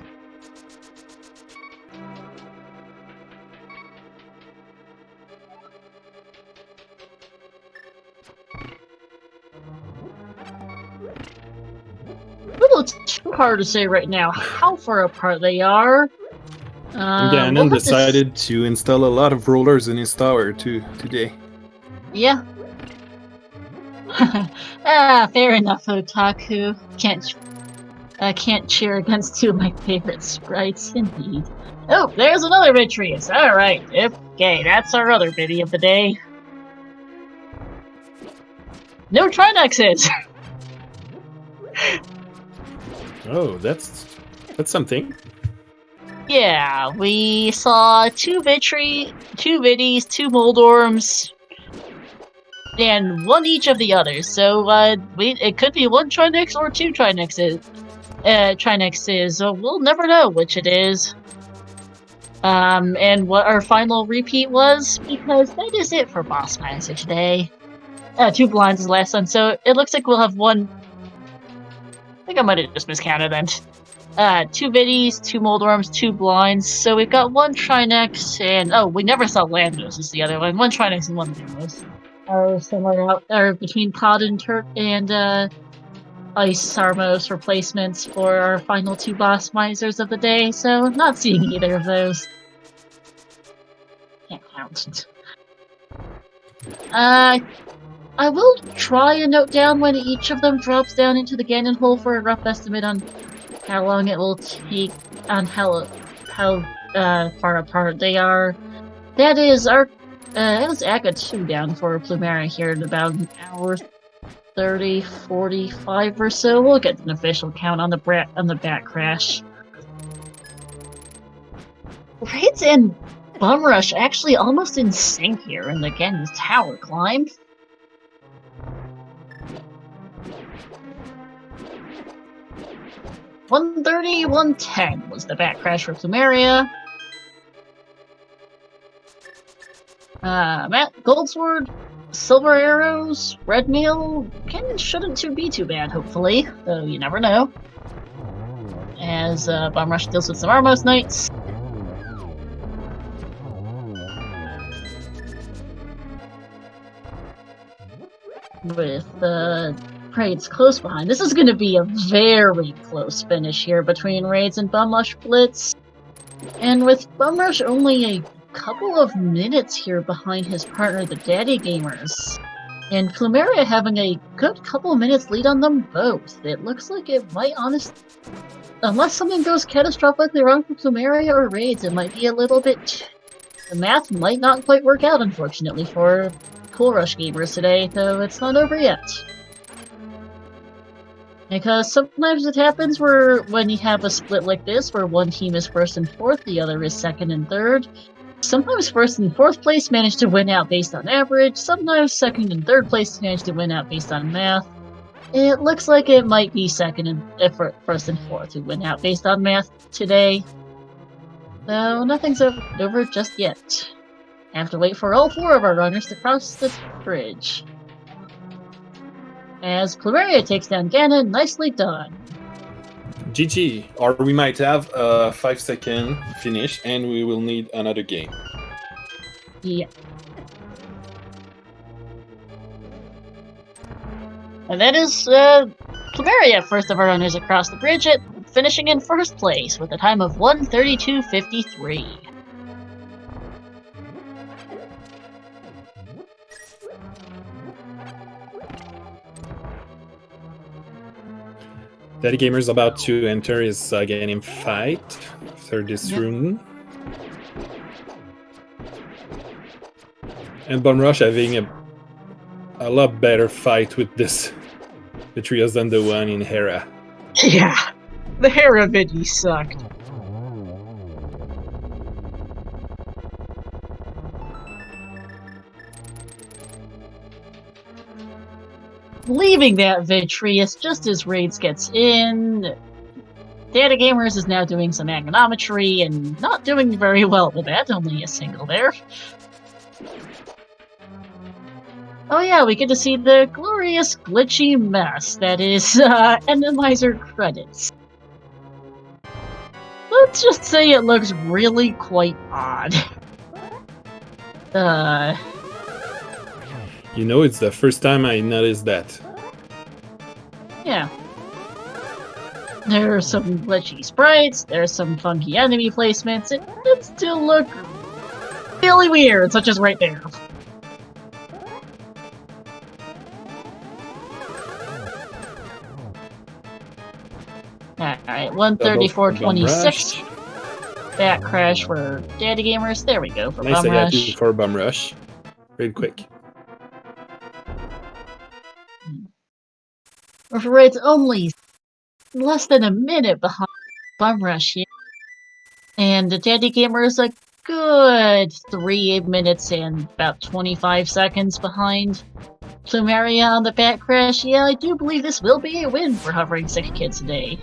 A little too hard to say right now how far apart they are. Ganon decided to install a lot of rollers in his tower today. Yeah. Fair enough, Otaku. Can't cheer against 2 of my favorite sprites, indeed. Oh, there's another Vitreous. Alright, okay, that's our other biddy of the day. No Trinexes! Oh, that's something. Yeah, we saw 2 Vitties, 2 Moldorms, and 1 each of the others. So it could be 1 Trinex or 2 Trinexes. So we'll never know which it is. And what our final repeat was, because that is it for Boss Master today. 2 blinds is the last one, so it looks like we'll have 1. I think I might have just miscounted then. 2 Vitties, 2 Moldorms, 2 blinds. So we've got 1 Trinex, and oh, we never saw Landos is the other one. 1 Trinex and 1 Landos. Are somewhere out there between Pod and Ice Sarmos replacements for our final 2 boss misers of the day, so not seeing either of those. Can't count. I will try and note down when each of them drops down into the Ganon hole for a rough estimate on how long it will take, on how far apart they are. That is our that was Aga 2 down for Plumeria here in about an hour 30, 45 or so. We'll get an official count on the back crash. Rhades and BumRush actually almost in sync here in the Ganon's tower climb. $130, $110 was the back crash for Plumeria. Matt, Goldsword, Silver Arrows, Red Meal, shouldn't be too bad, hopefully, though you never know. As BumRush deals with some Armos Knights. With Rhades close behind. This is going to be a very close finish here between Rhades and BumRushBlitz. And with BumRush only a couple of minutes here behind his partner, TheDaddyGamers, and Plumeria having a good couple of minutes lead on them both. It looks like it might unless something goes catastrophically wrong for Plumeria or Rhades, it might be a little bit... The math might not quite work out, unfortunately, for Cool Rush gamers today, though it's not over yet. Because sometimes it happens when you have a split like this, where one team is 1st and 4th, the other is 2nd and 3rd. Sometimes 1st and 4th place manage to win out based on average, sometimes 2nd and 3rd place manage to win out based on math. It looks like it might be 1st and 4th who win out based on math today. Though nothing's over just yet. I have to wait for all 4 of our runners to cross the bridge. As Plumeria takes down Ganon, nicely done. GG, or we might have a 5-second finish and we will need another game. Yeah. And that is Plumeria, first of our runners across the bridge, finishing in 1st place with a time of 1:32.53. DaddyGamers about to enter his Ganon fight after this room. And BumRush having a lot better fight with this Vitreous than the one in Hera. Yeah, the Hera video sucked. leaving that vitreous just as Rhades gets in. TheDaddyGamers is now doing some agronometry and not doing very well with that, only a single there. Oh yeah, we get to see the glorious glitchy mess that is Endomizer credits. Let's just say it looks really quite odd. You know, it's the first time I noticed that. Yeah. There are some glitchy sprites, there's some funky enemy placements, it still look really weird, such as right there. Alright, 134.26. Back crash for TheDaddyGamers. There we go for Nice BumRush. for BumRush. Real quick. For Rhades only less than a minute behind BumRush here. And the TheDaddyGamers a good 3 minutes and about 25 seconds behind Plumeria on the back crash. Yeah, I do believe this will be a win for Hovering 6 Kids today.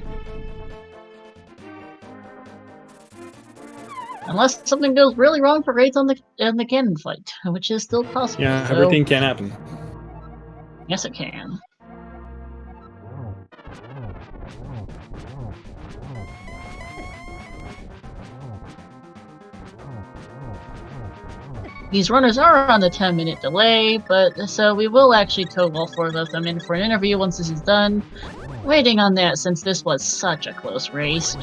Unless something goes really wrong for Rhades on the cannon fight, which is still possible. Yeah, so everything can happen. Yes, it can. These runners are on a 10-minute delay, but so we will actually tow all 4 of them in for an interview once this is done. Waiting on that since this was such a close race.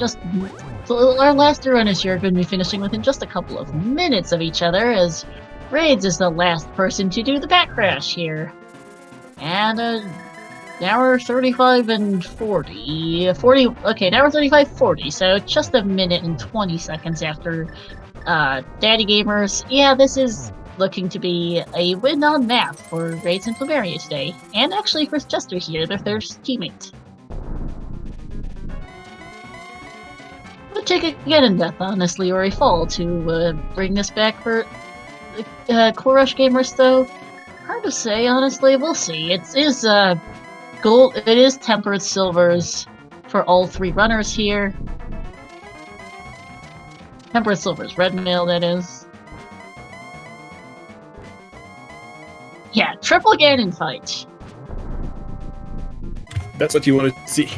So our last 2 runners here are going to be finishing within just a couple of minutes of each other, as Rhades is the last person to do the back crash here. And now we're 35 and 40. Okay, now we're 35-40, so just a minute and 20 seconds after TheDaddyGamers. Yeah, this is looking to be a win on math for Rhades and Plumeria today. And actually for Chester here, their 3rd teammate. Would take again in death, honestly, or a fall to bring this back for Core Rush Gamers, though. Hard to say, honestly. We'll see. It is gold. It is tempered silvers for all 3 runners here. Tempered silvers, red mail, that is. Yeah, triple Ganon fight. That's what you want to see.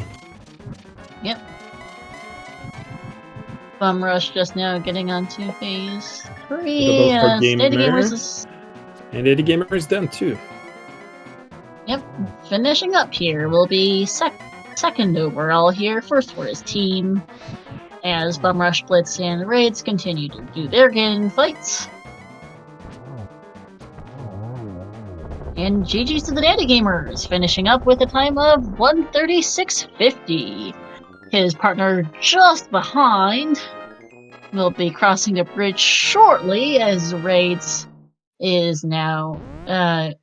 Yep. BumRush just now getting onto phase 3. TheDaddyGamers is... And TheDaddyGamers is done too. Yep, finishing up here will be second overall here, first for his team, as BumRushBlitz and Rhades continue to do their Ganon fights. And GG's to the TheDaddyGamers, finishing up with a time of 136.50. His partner just behind will be crossing the bridge shortly, as Rhades is now still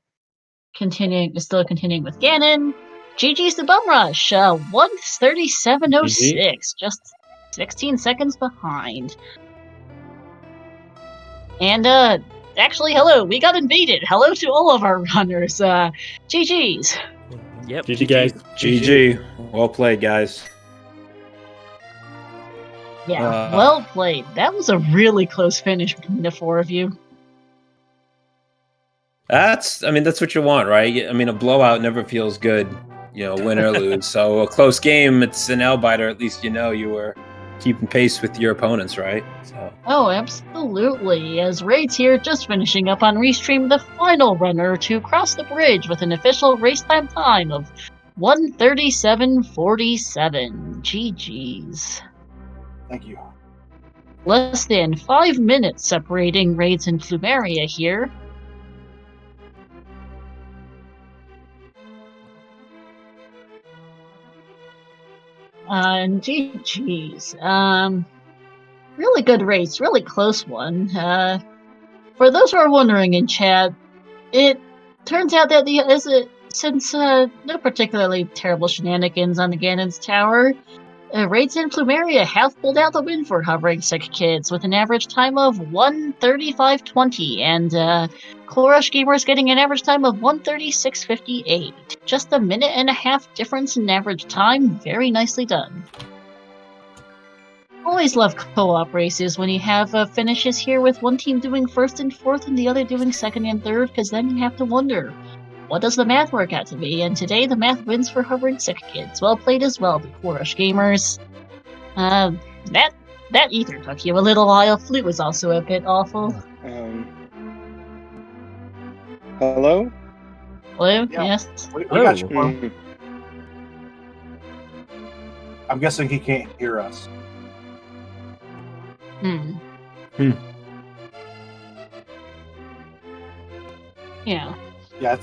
continuing with Ganon. GG's to BumRush, 137.06, just 16 seconds behind. And actually, hello, we got invaded. Hello to all of our runners. GG's. Yep. GG guys. GG. Well played, guys. Yeah, well played. That was a really close finish between the 4 of you. That's what you want, right? I mean, a blowout never feels good, win or lose. So a close game, it's an L-biter. At least you were keeping pace with your opponents, right? So. Oh, absolutely. As Rhades here just finishing up on Restream, the final runner to cross the bridge with an official race time of 137.47. GG's. Thank you. Less than 5 minutes separating Rhades and Plumeria here. GG's. Really good race, really close one. For those who are wondering in chat, it turns out that since no particularly terrible shenanigans on the Ganon's Tower, Rhades and Plumeria have pulled out the win for Hovering Sick Kids with an average time of 1:35:20, and BumRushGamers getting an average time of 1:36:58. Just a minute and a half difference in average time. Very nicely done. Always love co-op races when you have finishes here with one team doing first and fourth and the other doing second and third, because then you have to wonder, what does the math work out to be? And today the math wins for Hovering Sick Kids. Well played as well, the BumRushGamers. That ether took you a little while. Flute was also a bit awful. Hello? Hello? Yeah. Yes? We got you, Plum. I'm guessing he can't hear us. Yeah. Yeah, I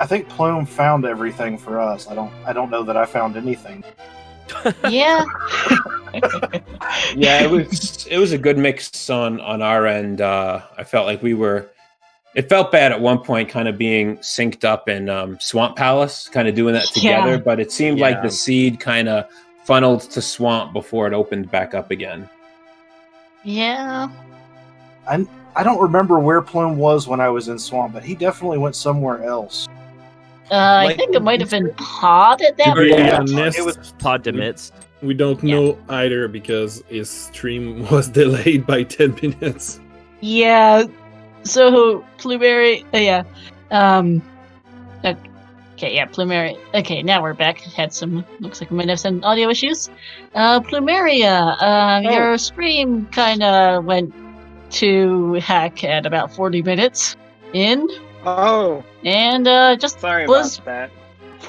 think Plume found everything for us. I don't know that I found anything. Yeah. Yeah, it was a good mix on our end. I felt like it felt bad at one point, kind of being synced up in Swamp Palace, kind of doing that together. Yeah. But it seemed like the seed kind of funneled to Swamp before it opened back up again. Yeah. I don't remember where Plume was when I was in Swamp, but he definitely went somewhere else. I think it might have been Pod at that To be point. honest, It was Pod to Mitz. we don't know either because his stream was delayed by 10 minutes. Yeah. So Plumeria, okay, yeah, Plumeria. Okay, now we're back. Looks like we might have some audio issues. Plumeria, your stream kind of went to heck at about 40 minutes in, Oh, and just sorry was about that.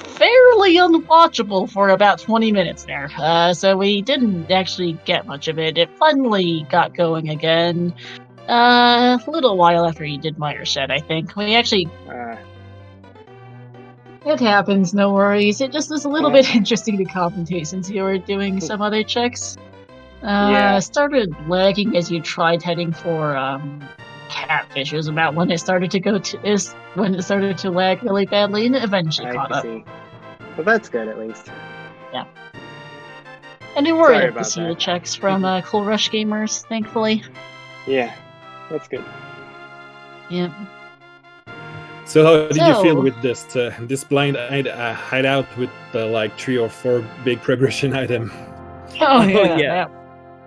fairly unwatchable for about 20 minutes there. So we didn't actually get much of it. It finally got going again. A little while after you did Meyer Shed, I think. We actually... It happens, no worries. It just was a little bit interesting to commentate since you were doing some other checks. Started lagging as you tried heading for Catfish. It was about when it started to lag really badly, and it eventually caught up. Well, that's good at least. Yeah. And we were Sorry able to about see that. the checks from BumRushGamers, thankfully. Yeah, that's good. Yeah. So how did you So- feel with this blind hideout with like 3 or 4 big progression item? Oh, yeah. yeah.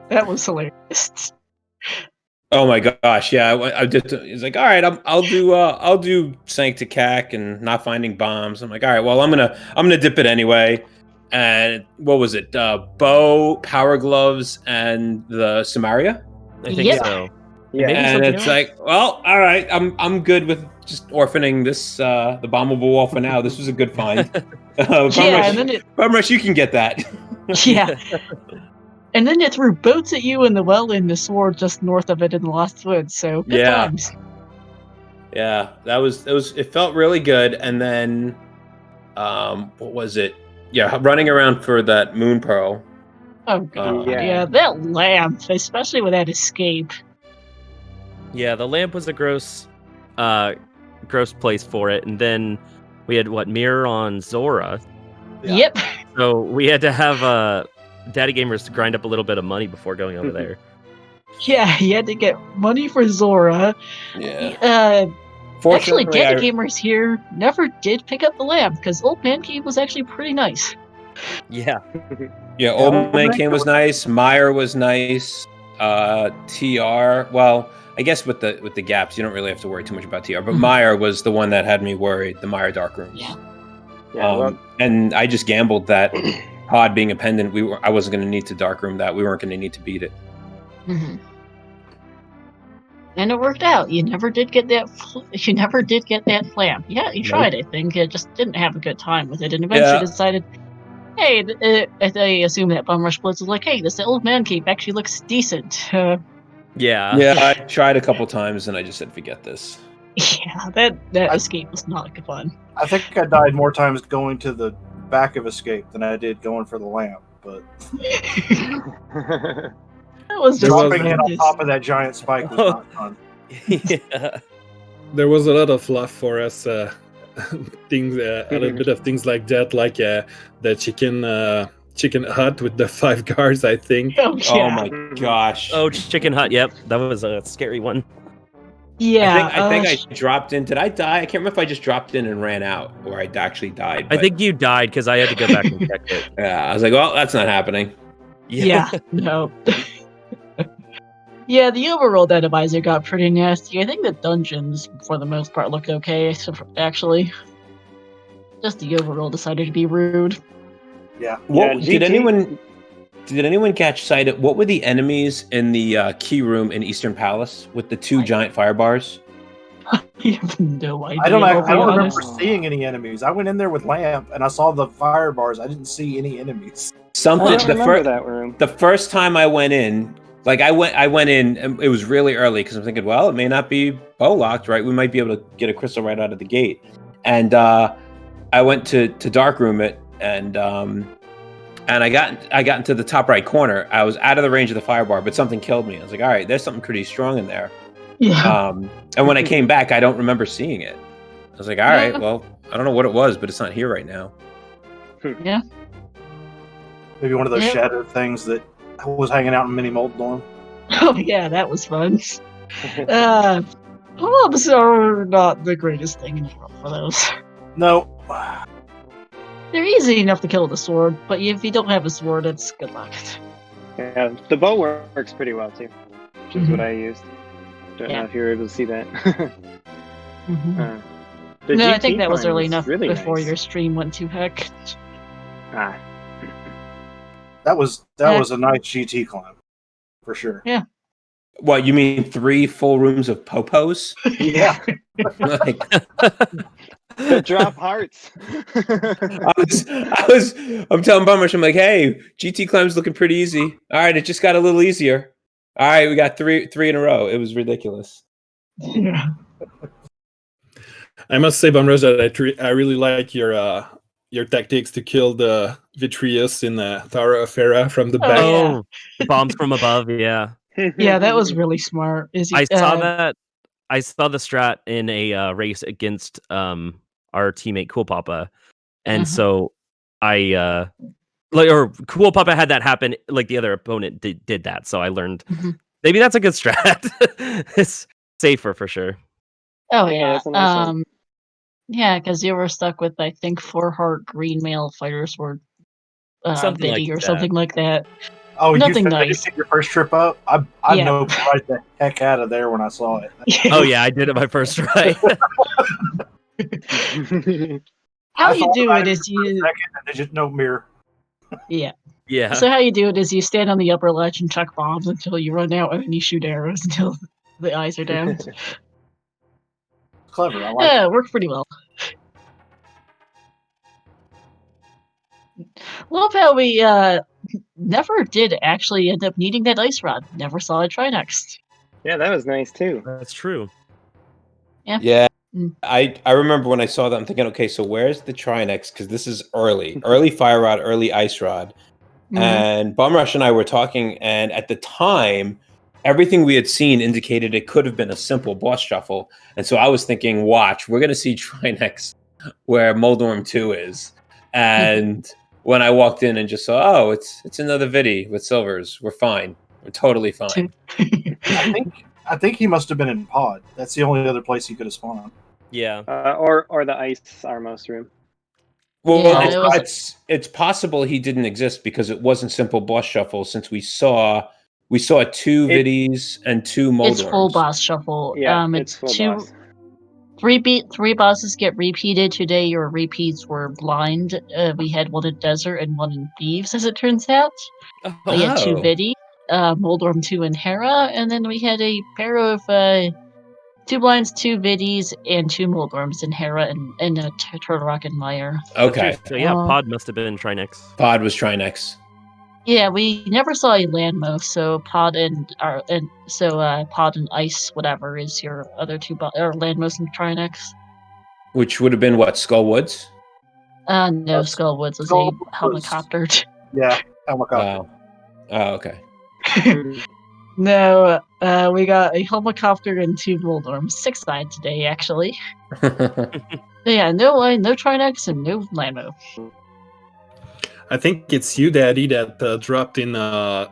That was hilarious. Oh my gosh, yeah. I did. It's like, all right, I'll do Sancta Cac and not finding bombs. I'm like, all right, well, I'm gonna dip it anyway. And what was it? Bow, Power Gloves, and the Samaria. I think Yep. so. Yeah. Maybe And something it's else? like, well, all right, I'm good with just orphaning this the bombable wall for now. This was a good find. Yeah, and then BumRush, you can get that. yeah. And then it threw boats at you in the well in the sword just north of it in the Lost Woods, so good Yeah. times. Yeah, it felt really good. And then what was it? Yeah, running around for that moon pearl. Oh god, Yeah. yeah, that lamp, especially with that escape. Yeah, the lamp was a gross place for it, and then we had Mirror on Zora, Yeah. Yep. so we had to have Daddy Gamers to grind up a little bit of money before going over there. Yeah, you had to get money for Zora. Yeah. Actually, Fortunately, Daddy Gamers here never did pick up the lamp, because Old Man Cave was actually pretty nice. Yeah, Old Old Man Man King was was- nice. Meyer was nice. TR. Well, I guess with the gaps, you don't really have to worry too much about TR. But Meyer was the one that had me worried. The Meyer Dark Rooms. Yeah. Yeah, And I just gambled that Pod being a pendant, I wasn't going to need to Dark Room that. We weren't going to need to beat it. Mhm. And it worked out. You never did get that. You never did get that lamp. Yeah, you tried. I think you just didn't have a good time with it, and eventually Yeah. decided, hey, I assume that BumRushBlitz was like, hey, this Old Man Cave actually looks decent. yeah. Yeah, I tried a couple times and I just said, forget this. Yeah, that escape was not fun. I think I died more times going to the back of Escape than I did going for the lamp. But That was just dropping it on horrendous. top of that giant spike was not fun. Yeah. There was a lot of fluff for us. Things, a little bit of things like that, like the chicken Chicken Hut with the 5 cars, I think. Oh, Oh yeah. my gosh. Oh, Chicken Hut. Yep, that was a scary one. Yeah. I think I dropped in. Did I die? I can't remember if I just dropped in and ran out or I actually died. I think you died because I had to go back and check it. Yeah, I was like, well, that's not happening. Yeah, no. Yeah, the overworld atomizer got pretty nasty. I think the dungeons, for the most part, looked okay, actually. Just the overworld decided to be rude. Yeah. Yeah, Did GT anyone catch sight of what were the enemies in the key room in Eastern Palace with the 2 giant fire bars? I have no idea. I don't I'll be remember honest. seeing any enemies. I went in there with lamp and I saw the fire bars. I didn't see any enemies. I Something don't the remember first that room. the first time I went in, like I went in and it was really early because I'm thinking, well, it may not be bow locked, right? We might be able to get a crystal right out of the gate. And I went to dark room it and I got into the top right corner. I was out of the range of the fire bar, but something killed me. I was like, all right, there's something pretty strong in there. Yeah. And when I came back, I don't remember seeing it. I was like, all right, well, I don't know what it was, but it's not here right now. Yeah. Maybe one of those Yeah. shadow things that was hanging out in Mini Mold Dorm. Oh, yeah, that was fun. Mobs are not the greatest thing in the world for those. No. They're easy enough to kill with a sword, but if you don't have a sword, it's good luck. Yeah, the bow works pretty well too, which is what I used. Don't Yeah. know if you were able to see that. Mhm. The No, I GT think that was climb early is enough really before nice. your stream went to heck. Ah, That was Yeah. a nice GT climb. For sure. What, you mean 3 full rooms of popos? Yeah. Like, the drop hearts. I'm telling Bumrush, I'm like, hey, GT climb's looking pretty easy. All right, it just got a little easier. All right, we got three in a row. It was ridiculous. Yeah. I must say, Bumrush, that I really like your tactics to kill the Vitreous in the Tower of Hera from the Oh, back. yeah. Oh, the bombs from above. Yeah, Yeah, that was really smart. I saw that. I saw the strat in a race against our teammate Cool Papa, and so I Cool Papa had that happen. Like the other opponent did that, so I learned maybe that's a good strat. It's safer for sure. Oh, Yeah, yeah. that's a nice one. Yeah, because you were stuck with, I think, 4-heart green male fighter sword Something like biddy or that. something like that. Oh, Nothing you nice. finished it your first trip up? I Yeah. noped right the heck out of there when I saw it. Oh yeah, I did it my first try. How I you thought do about it it is for a you. second and there's just no mirror. Yeah. Yeah. So how you do it is you stand on the upper ledge and chuck bombs until you run out, and then you shoot arrows until the eyes are down. Clever. I like Yeah, it worked pretty well. Love how we never did actually end up needing that ice rod. Never saw a Trinex. Yeah, that was nice too. That's true. Yeah. Mm. I remember when I saw that, I'm thinking, okay, so where's the Trinex? Because this is early fire rod, early ice rod. Mhm. And Bumrush and I were talking, and at the time, everything we had seen indicated it could have been a simple boss shuffle. And so I was thinking, watch, we're going to see Trinex where Moldorm 2 is. And when I walked in and just saw, oh, it's another Vidi with silvers. We're fine. We're totally fine. I think he must have been in Pod. That's the only other place he could have spawned. Yeah. Or the ice Armos room. Well, Yeah, it was- it's possible he didn't exist because it wasn't simple boss shuffle. Since we saw 2 Vidis and 2 Moldorms. It's full boss shuffle. Yeah, It's full two. boss. Three bosses get repeated today. Your repeats were blind. We had one in Desert and one in Thieves, as it turns out. We had 2 Oh. Vidi, Moldorm 2 and Hera, and then we had a pair of 2 blinds, 2 Vidis, and 2 Moldorms in Hera and Turtle Rock and Meyer. Okay. So yeah, Pod must have been Trinex. Pod was Trinex. Yeah, we never saw a Landmo, so Pod and Ice, whatever, is your other 2 or Landmos and Trinex. Which would have been what, Skull Woods? No, Skullwoods was Skullwoods a helicopter. Yeah. Oh my god. Wow. Oh, okay. No, we got a helicopter and 2 Moldorms. 6-side today, actually. Yeah, no Trinex and no Landmo. I think it's you, Daddy, that dropped in the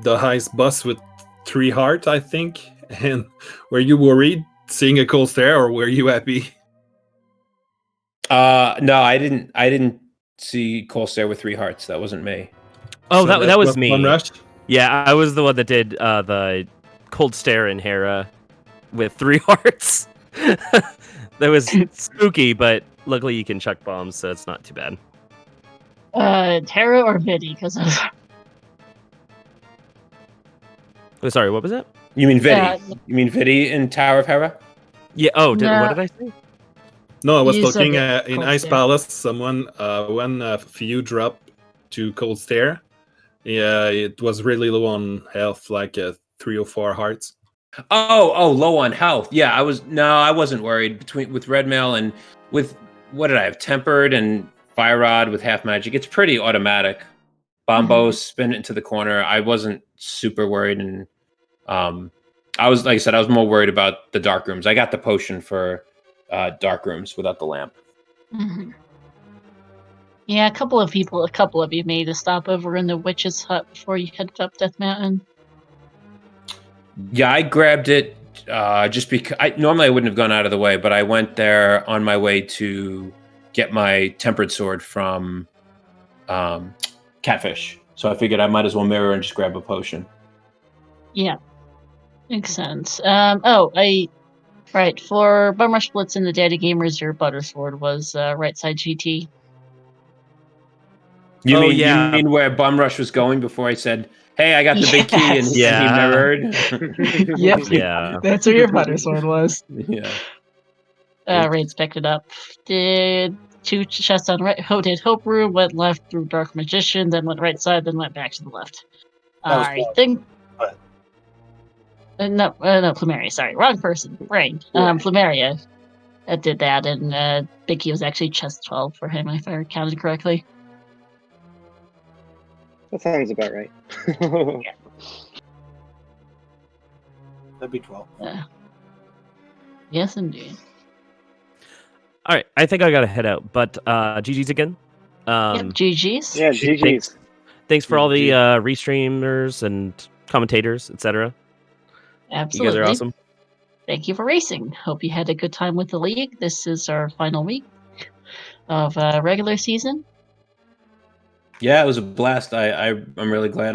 highest bus with 3 hearts, I think. And were you worried seeing a cold stare, or were you happy? No, I didn't see Cole stare with 3 hearts. That wasn't me. Oh, that was me. BumRush? Yeah, I was the one that did the cold stare in Hera with 3 hearts. That was spooky, but luckily you can chuck bombs, so it's not too bad. Terra or Vidi? Because Oh, sorry, what was that? You mean Vidi? You mean Vidi in Tower of Hera? Yeah. Oh, what No. did I say? No, I was You said talking that in cold Ice stare. Palace. Someone when Few dropped to cold stare, yeah, it was really low on health, like 3 or 4 hearts. Oh, low on health. Yeah, I wasn't worried with Red Mail and with what did I have? Tempered and Fire Rod with half magic. It's pretty automatic. Bombo spin it into the corner. I wasn't super worried, and I was, like I said, I was more worried about the dark rooms. I got the potion for dark rooms without the lamp. Yeah, a couple of you made a stop over in the witch's hut before you headed up Death Mountain. Yeah, I grabbed it just because normally I wouldn't have gone out of the way, but I went there on my way to get my tempered sword from Catfish. So I figured I might as well mirror and just grab a potion. Yeah, makes sense. Right, for BumRushBlitz and the TheDaddyGamers, your butter sword was right side GT. You yeah. mean where BumRush was going before I said, "Hey, I got the big key," and he Yeah. mirrored? Yep, Yeah. that's where your butter sword was. Yeah. Rhades picked it up. Did 2 chests on right? Did Hope Room, went left through Dark Magician, then went right side, then went back to the left. That was I think. No, Plumeria. Sorry, wrong person. Brain. Plumeria did that, and Big Key was actually chest 12 for him, if I counted correctly. That sounds about right. That'd be 12. Yes, indeed. All right, I think I gotta head out, but GG's again. Yep, GG's. Yeah, GG's. Thanks for all the restreamers and commentators, etc. Absolutely. You guys are awesome. Thank you for racing. Hope you had a good time with the league. This is our final week of regular season. Yeah, it was a blast. I'm really glad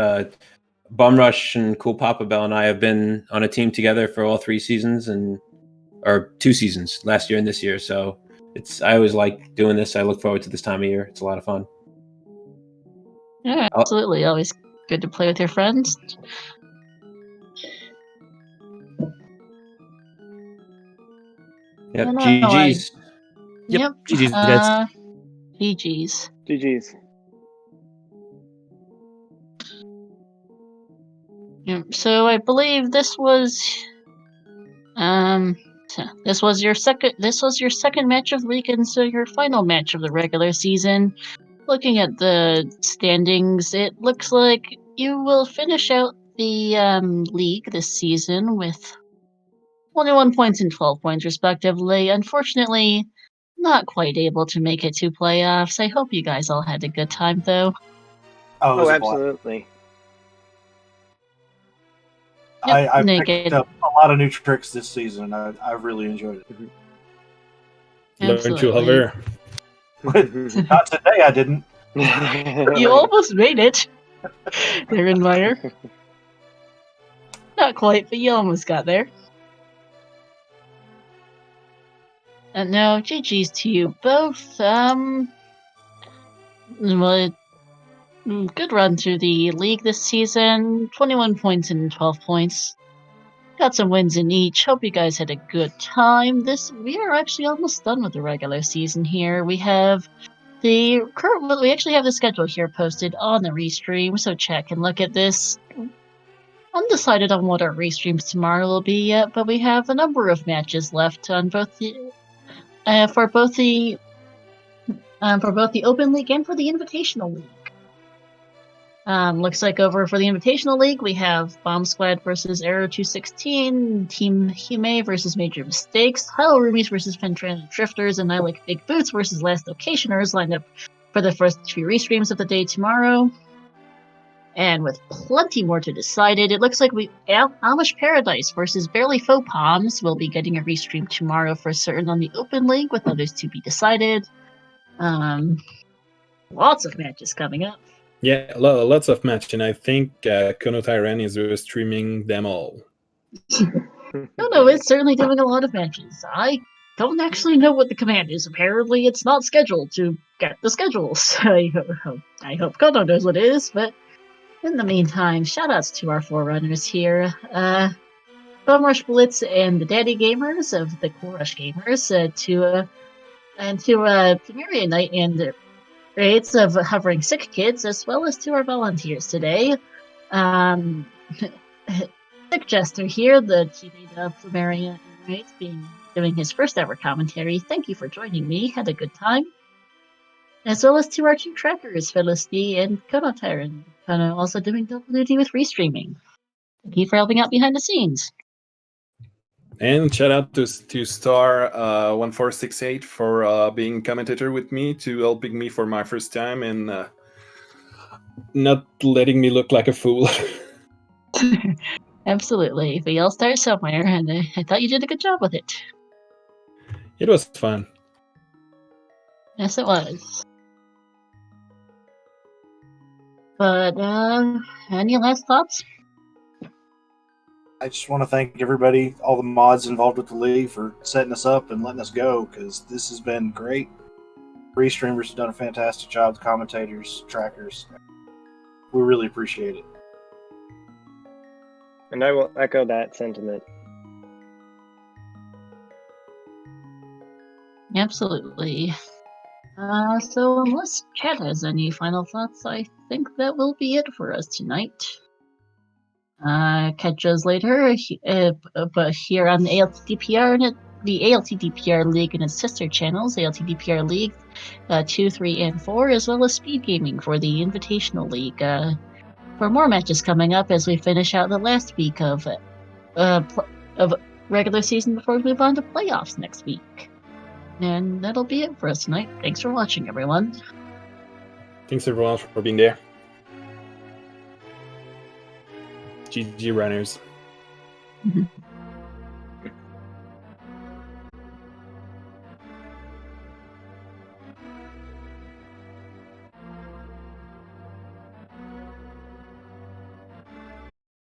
BumRush and Cool Papa Bell and I have been on a team together for all 3 seasons or 2 seasons, last year and this year. So I always like doing this. I look forward to this time of year. It's a lot of fun. Yeah, absolutely. Always good to play with your friends. Yep, No, GG's. Yep. GG's, guys. GG's. GG's. Yep. So I believe this was your second match of the week, and so your final match of the regular season. Looking at the standings, it looks like you will finish out the league this season with 21 points and 12 points respectively. Unfortunately, not quite able to make it to playoffs. I hope you guys all had a good time, though. Oh, absolutely. Yep, I naked. picked up a lot of new tricks this season. I really enjoyed it. Learn to hover. Not today, I didn't. You almost made it. There in Meyer. Not quite, but you almost got there. And no, GG's to you both. Well, good run through the league this season. 21 points and 12 points. Got some wins in each. Hope you guys had a good time. We are actually almost done with the regular season here. We have we actually have the schedule here posted on the restream, so check and look at this. Undecided on what our restreams tomorrow will be yet, but we have a number of matches left on both for both the Open League and for the Invitational League. Looks like over for the Invitational League, we have Bomb Squad versus Arrow 216, Team Hume versus Major Mistakes, Hilo Rubies versus Fentran Drifters, and I Like Big Boots versus Last Locationers lined up for the first 2 restreams of the day tomorrow. And with plenty more to decide, it looks like Amish Paradise versus Barely Faux Palms will be getting a restream tomorrow for certain on the Open League, with others to be decided. Lots of matches coming up. Yeah, lots of match, and I think Kono Tyran is streaming them all. No, it's certainly doing a lot of matches. I don't actually know what the command is. Apparently, it's not scheduled to get the schedules. I hope Kono knows what it is, but in the meantime, shoutouts to our forerunners here. BumRushBlitz and the TheDaddyGamers of the Rush Gamers, to PlumeriaKnight and the Rhades of Hovering Sick Kids, as well as to our volunteers today. Sick Jester here, the teammate of PlumeriaKnight, doing his first ever commentary. Thank you for joining me. Had a good time. As well as to our 2 trackers, Felicity and Kono Tyran, also doing double duty with restreaming. Thank you for helping out behind the scenes. And shout out to Star 1468 for being commentator with me, to helping me for my first time and not letting me look like a fool. Absolutely. We all start somewhere, and I thought you did a good job with it. It was fun. Yes, it was. But, any last thoughts? I just want to thank everybody, all the mods involved with the league, for setting us up and letting us go, because this has been great. Restreamers have done a fantastic job, the commentators, trackers. We really appreciate it. And I will echo that sentiment. Absolutely. So unless Chad has any final thoughts, I think that will be it for us tonight. Catch us later, but here on the ALTTPR, the ALTTPR League and its sister channels, ALTTPR League 2, 3, and 4, as well as Speed Gaming for the Invitational League. For more matches coming up as we finish out the last week of regular season before we move on to playoffs next week. And that'll be it for us tonight. Thanks for watching, everyone. Thanks everyone for being there. GG runners. Mm-hmm.